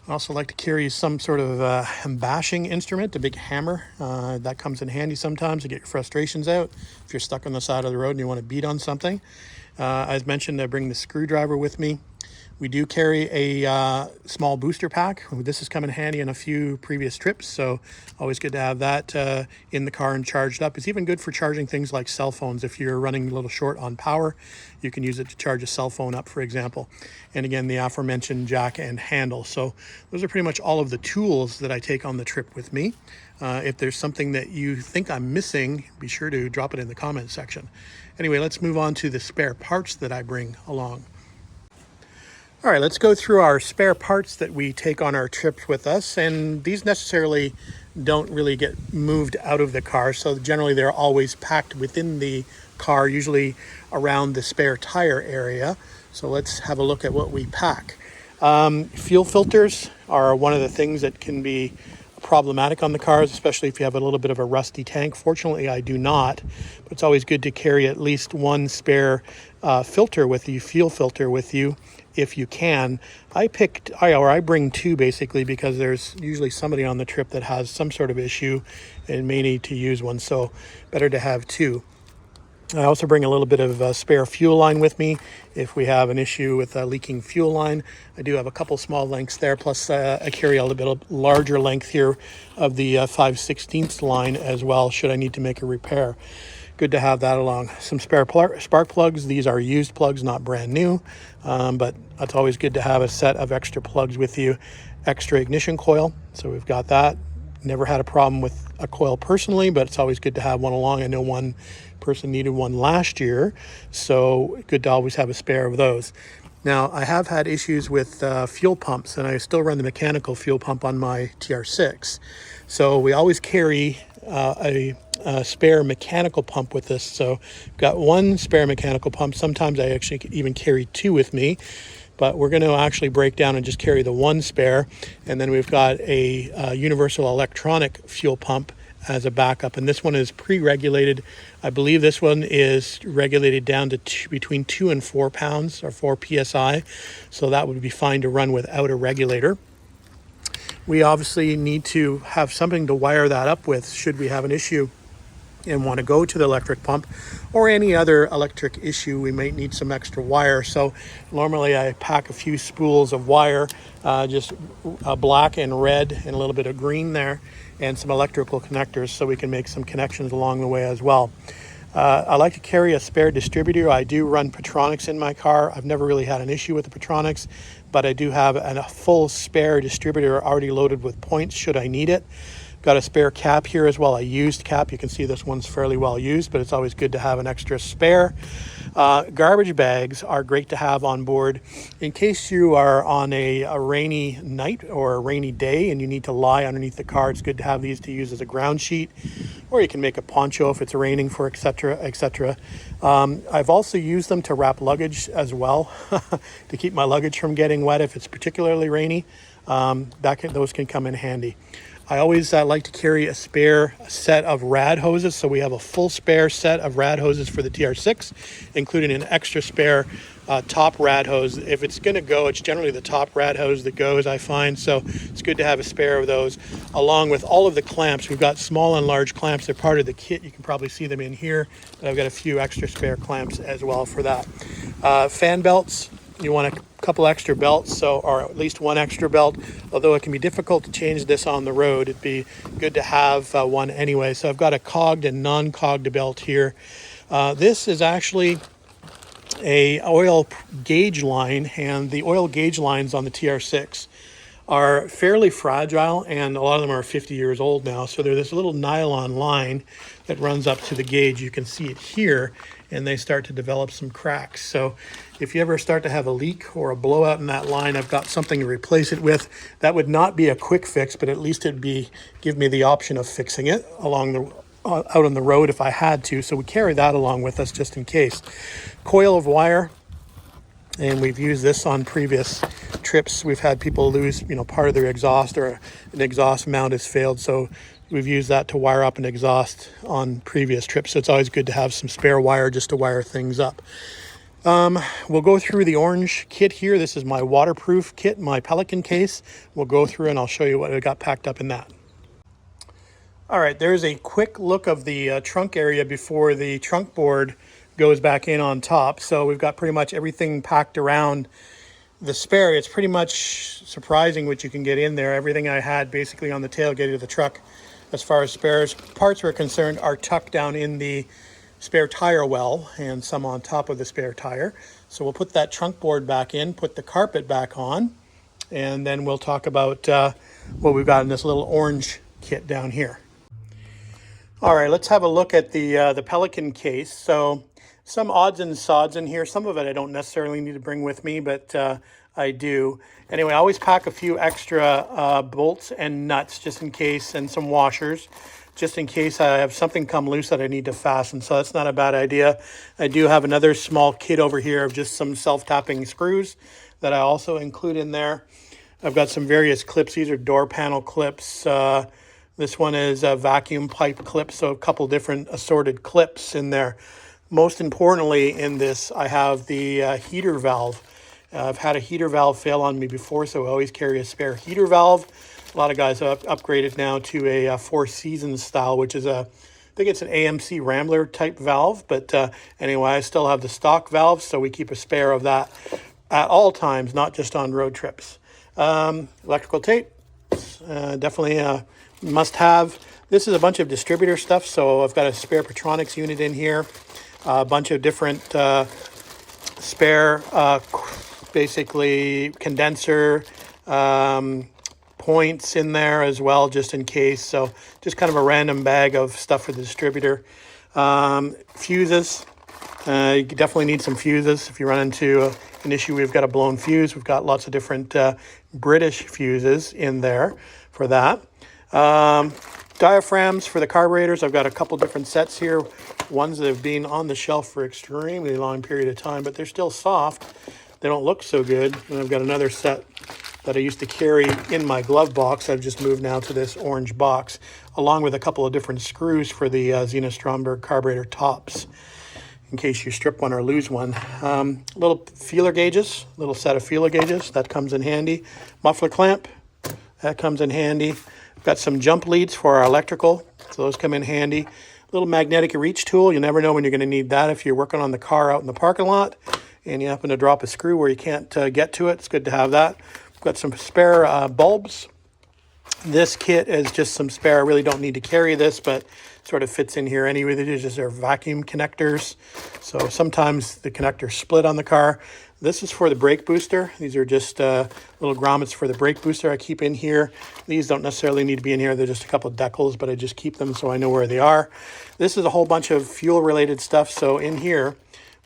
I also like to carry some sort of bashing instrument, a big hammer. That comes in handy sometimes to get your frustrations out if you're stuck on the side of the road and you want to beat on something. As mentioned, I bring the screwdriver with me. We do carry a small booster pack. This has come in handy on a few previous trips, so always good to have that in the car and charged up. It's even good for charging things like cell phones. If you're running a little short on power, you can use it to charge a cell phone up, for example. And again, the aforementioned jack and handle. So those are pretty much all of the tools that I take on the trip with me. If there's something that you think I'm missing, be sure to drop it in the comment section. Anyway, let's move on to the spare parts that I bring along. All right, let's go through our spare parts that we take on our trips with us. And these necessarily don't really get moved out of the car. So generally they're always packed within the car, usually around the spare tire area. So let's have a look at what we pack. Fuel filters are one of the things that can be problematic on the cars, especially if you have a little bit of a rusty tank. Fortunately, I do not, but it's always good to carry at least one spare filter with you, fuel filter with you, if you can. I bring two basically because there's usually somebody on the trip that has some sort of issue and may need to use one, so better to have two. I also bring a little bit of spare fuel line with me if we have an issue with a leaking fuel line. I do have a couple small lengths there, plus I carry a little bit of larger length here of the 5/16 line as well, should I need to make a repair. Good to have that along. Some spare spark plugs. These are used plugs, not brand new, but it's always good to have a set of extra plugs with you. Extra ignition coil, so we've got that. Never had a problem with a coil personally, but it's always good to have one along. I know one person needed one last year, so good to always have a spare of those. Now, I have had issues with fuel pumps, and I still run the mechanical fuel pump on my TR6. So we always carry a spare mechanical pump with us. So I've got one spare mechanical pump. Sometimes I actually even carry two with me, but we're going to actually break down and just carry the one spare. And then we've got a universal electronic fuel pump as a backup, and this one is pre-regulated. I believe this one is regulated down to between 2 and 4 pounds or 4 psi, so that would be fine to run without a regulator. We obviously need to have something to wire that up with should we have an issue and want to go to the electric pump, or any other electric issue. We might need some extra wire. So normally I pack a few spools of wire, just black and red and a little bit of green there, and some electrical connectors so we can make some connections along the way as well. I like to carry a spare distributor. I do run Petronics in my car. I've never really had an issue with the Petronics, but I do have a full spare distributor already loaded with points should I need it. Got a spare cap here as well, a used cap. You can see this one's fairly well used, but it's always good to have an extra spare. Garbage bags are great to have on board in case you are on a rainy night or a rainy day and you need to lie underneath the car. It's good to have these to use as a ground sheet, or you can make a poncho if it's raining, for etc., etc. I've also used them to wrap luggage as well to keep my luggage from getting wet if it's particularly rainy. Those can come in handy. I always like to carry a spare set of rad hoses, so we have a full spare set of rad hoses for the TR6, including an extra spare top rad hose. If it's going to go, it's generally the top rad hose that goes, I find, so it's good to have a spare of those, along with all of the clamps. We've got small and large clamps. They're part of the kit. You can probably see them in here, but I've got a few extra spare clamps as well for that. Fan belts. You want a couple extra belts, or at least one extra belt. Although it can be difficult to change this on the road, it'd be good to have one anyway. So I've got a cogged and non-cogged belt here. This is actually a oil gauge line, and the oil gauge lines on the TR6 are fairly fragile, and a lot of them are 50 years old now. So they're this little nylon line that runs up to the gauge. You can see it here, and they start to develop some cracks. So if you ever start to have a leak or a blowout in that line, I've got something to replace it with. That would not be a quick fix, but at least it'd give me the option of fixing it out on the road if I had to. So we carry that along with us just in case. Coil of wire, and we've used this on previous trips. We've had people lose, part of their exhaust, or an exhaust mount has failed. So we've used that to wire up an exhaust on previous trips. So it's always good to have some spare wire just to wire things up. We'll go through the orange kit here. This is my waterproof kit, my Pelican case. We'll go through and I'll show you what I got packed up in that. All right, there's a quick look of the trunk area before the trunk board goes back in on top. So we've got pretty much everything packed around the spare. It's pretty much surprising what you can get in there. Everything I had basically on the tailgate of the truck as far as spares parts were concerned are tucked down in the spare tire well, and some on top of the spare tire. So we'll put that trunk board back in, put the carpet back on, and then we'll talk about what we've got in this little orange kit down here. All right, let's have a look at the Pelican case. So some odds and sods in here. Some of it I don't necessarily need to bring with me, but I do. Anyway, I always pack a few extra bolts and nuts just in case, and some washers, just in case I have something come loose that I need to fasten. So that's not a bad idea. I do have another small kit over here of just some self-tapping screws that I also include in there. I've got some various clips. These are door panel clips. This one is a vacuum pipe clip, so a couple different assorted clips in there. Most importantly in this, I have the heater valve. I've had a heater valve fail on me before, so I always carry a spare heater valve. A lot of guys have upgraded now to a Four Seasons style, which is I think it's an AMC Rambler type valve. But anyway, I still have the stock valve, so we keep a spare of that at all times, not just on road trips. Electrical tape, definitely a must have. This is a bunch of distributor stuff, so I've got a spare Petronics unit in here, a bunch of different spare, basically condenser, points in there as well, just in case. So just kind of a random bag of stuff for the distributor. Fuses, you definitely need some fuses if you run into an issue. We've got a blown fuse. We've got lots of different British fuses in there for that. Diaphragms for the carburetors. I've got a couple different sets here, ones that have been on the shelf for extremely long period of time, but they're still soft. They don't look so good. And I've got another set that I used to carry in my glove box. I've just moved now to this orange box, along with a couple of different screws for the Zena Stromberg carburetor tops, in case you strip one or lose one. Little feeler gauges, little set of feeler gauges, that comes in handy. Muffler clamp, that comes in handy. Got some jump leads for our electrical, so those come in handy. Little magnetic reach tool. You never know when you're going to need that if you're working on the car out in the parking lot and you happen to drop a screw where you can't get to it. It's good to have that. Got some spare bulbs, This kit is just some spare. I really don't need to carry this, but sort of fits in here anyway. These are just our vacuum connectors. So sometimes the connectors split on the car. This is for the brake booster. These are just little grommets for the brake booster I keep in here. These don't necessarily need to be in here. They're just a couple of decals, but I just keep them so I know where they are. This is a whole bunch of fuel-related stuff. So in here,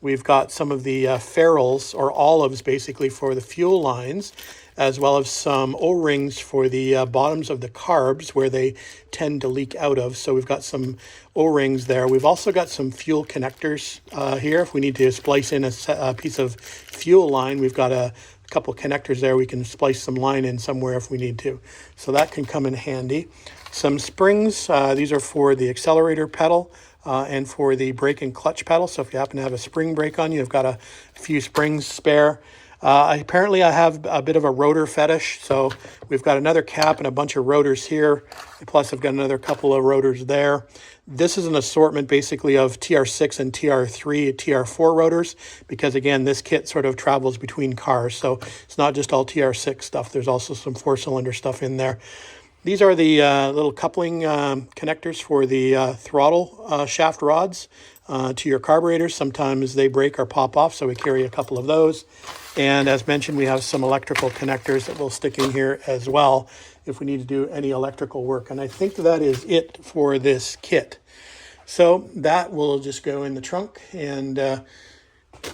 we've got some of the ferrules or olives basically for the fuel lines, as well as some O-rings for the bottoms of the carbs where they tend to leak out of. So we've got some O-rings there. We've also got some fuel connectors here. If we need to splice in a piece of fuel line, we've got a couple connectors there. We can splice some line in somewhere if we need to. So that can come in handy. Some springs. These are for the accelerator pedal. And for the brake and clutch pedal. So if you happen to have a spring brake on, you've got a few springs spare. Apparently I have a bit of a rotor fetish. So we've got another cap and a bunch of rotors here. Plus I've got another couple of rotors there. This is an assortment basically of TR6 and TR3, TR4 rotors, because again, this kit sort of travels between cars. So it's not just all TR6 stuff. There's also some 4-cylinder stuff in there. These are the little coupling connectors for the throttle shaft rods to your carburetors. Sometimes they break or pop off, so we carry a couple of those. And as mentioned, we have some electrical connectors that will stick in here as well if we need to do any electrical work. And I think that is it for this kit. So that will just go in the trunk. And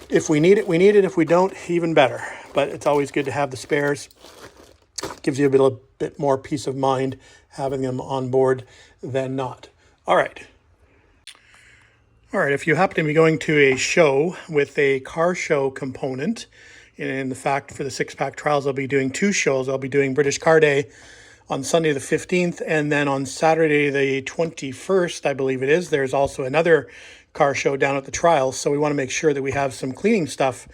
if we need it, we need it. If we don't, even better. But it's always good to have the spares. Gives you a bit more peace of mind having them on board than not. All right, if you happen to be going to a show with a car show component, in the fact for the 6-pack trials, I'll be doing 2 shows. I'll be doing British Car Day on Sunday the 15th, and then on Saturday the 21st, I believe it is, there's also another car show down at the trials. So we want to make sure that we have some cleaning stuff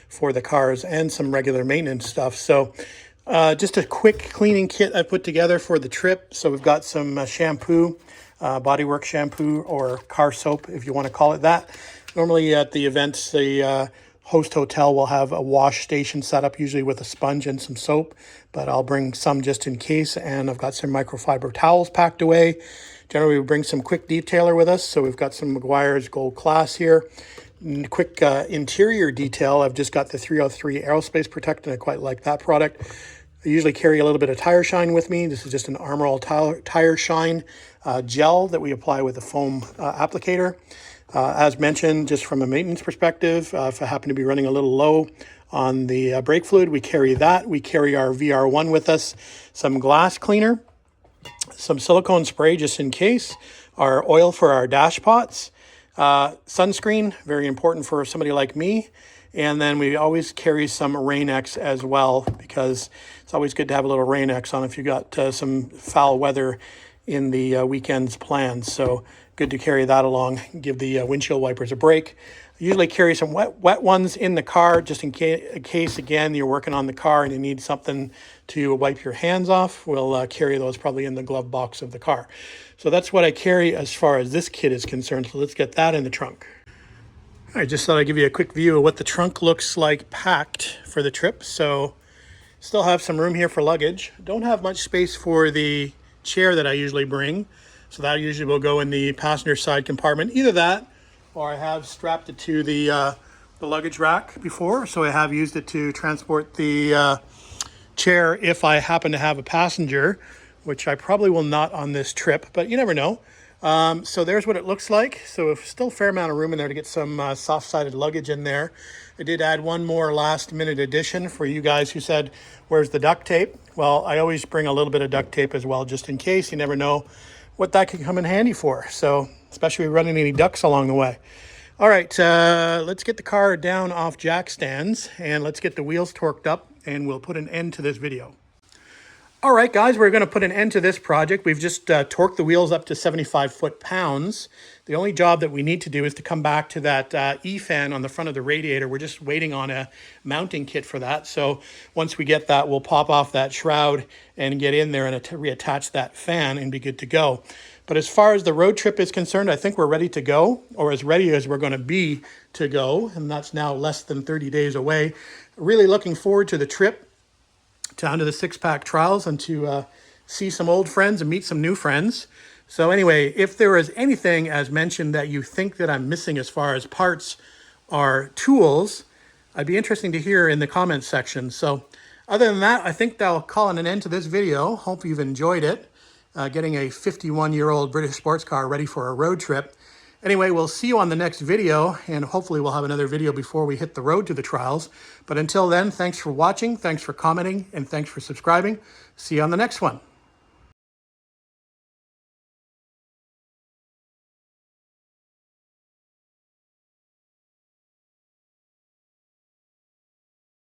for the cars and some regular maintenance stuff. So just a quick cleaning kit I put together for the trip. So we've got some shampoo, bodywork shampoo or car soap, if you want to call it that. Normally at the events, the host hotel will have a wash station set up, usually with a sponge and some soap, but I'll bring some just in case. And I've got some microfiber towels packed away. Generally, we bring some quick detailer with us. So we've got some Meguiar's Gold Class here. Quick interior detail. I've just got the 303 Aerospace Protect, and I quite like that product. I usually carry a little bit of tire shine with me. This is just an Armor All tire shine gel that we apply with a foam applicator. As mentioned, just from a maintenance perspective, if I happen to be running a little low on the brake fluid, we carry that. We carry our VR1 with us, some glass cleaner, some silicone spray just in case, our oil for our dash pots, sunscreen, very important for somebody like me. And then we always carry some Rain-X as well, because it's always good to have a little Rain-X on if you got some foul weather in the weekend's plans. So good to carry that along, give the windshield wipers a break. I usually carry some wet ones in the car, just in case, again, you're working on the car and you need something to wipe your hands off. We'll carry those probably in the glove box of the car. So that's what I carry as far as this kit is concerned. So let's get that in the trunk. I just thought I'd give you a quick view of what the trunk looks like packed for the trip. So still have some room here for luggage. Don't have much space for the chair that I usually bring. So that usually will go in the passenger side compartment. Either that, or I have strapped it to the luggage rack before. So I have used it to transport the chair if I happen to have a passenger, which I probably will not on this trip, but you never know. So there's what it looks like. So still a fair amount of room in there to get some soft-sided luggage in there. I did add one more last-minute addition for you guys who said, where's the duct tape? Well, I always bring a little bit of duct tape as well, just in case. You never know what that can come in handy for. So especially running any ducks along the way. All right, let's get the car down off jack stands and let's get the wheels torqued up, and we'll put an end to this video. All right, guys, we're going to put an end to this project. We've just torqued the wheels up to 75 foot-pounds. The only job that we need to do is to come back to that E-fan on the front of the radiator. We're just waiting on a mounting kit for that. So once we get that, we'll pop off that shroud and get in there and reattach that fan and be good to go. But as far as the road trip is concerned, I think we're ready to go, or as ready as we're going to be to go. And that's now less than 30 days away. Really looking forward to the trip down to the 6-pack trials and to see some old friends and meet some new friends. So anyway, if there is anything as mentioned that you think that I'm missing as far as parts or tools, I'd be interesting to hear in the comments section. So other than that, I think that'll call an end to this video. Hope you've enjoyed it. Getting a 51-year-old British sports car ready for a road trip. Anyway, we'll see you on the next video, and hopefully we'll have another video before we hit the road to the trials. But until then, thanks for watching, thanks for commenting, and thanks for subscribing. See you on the next one.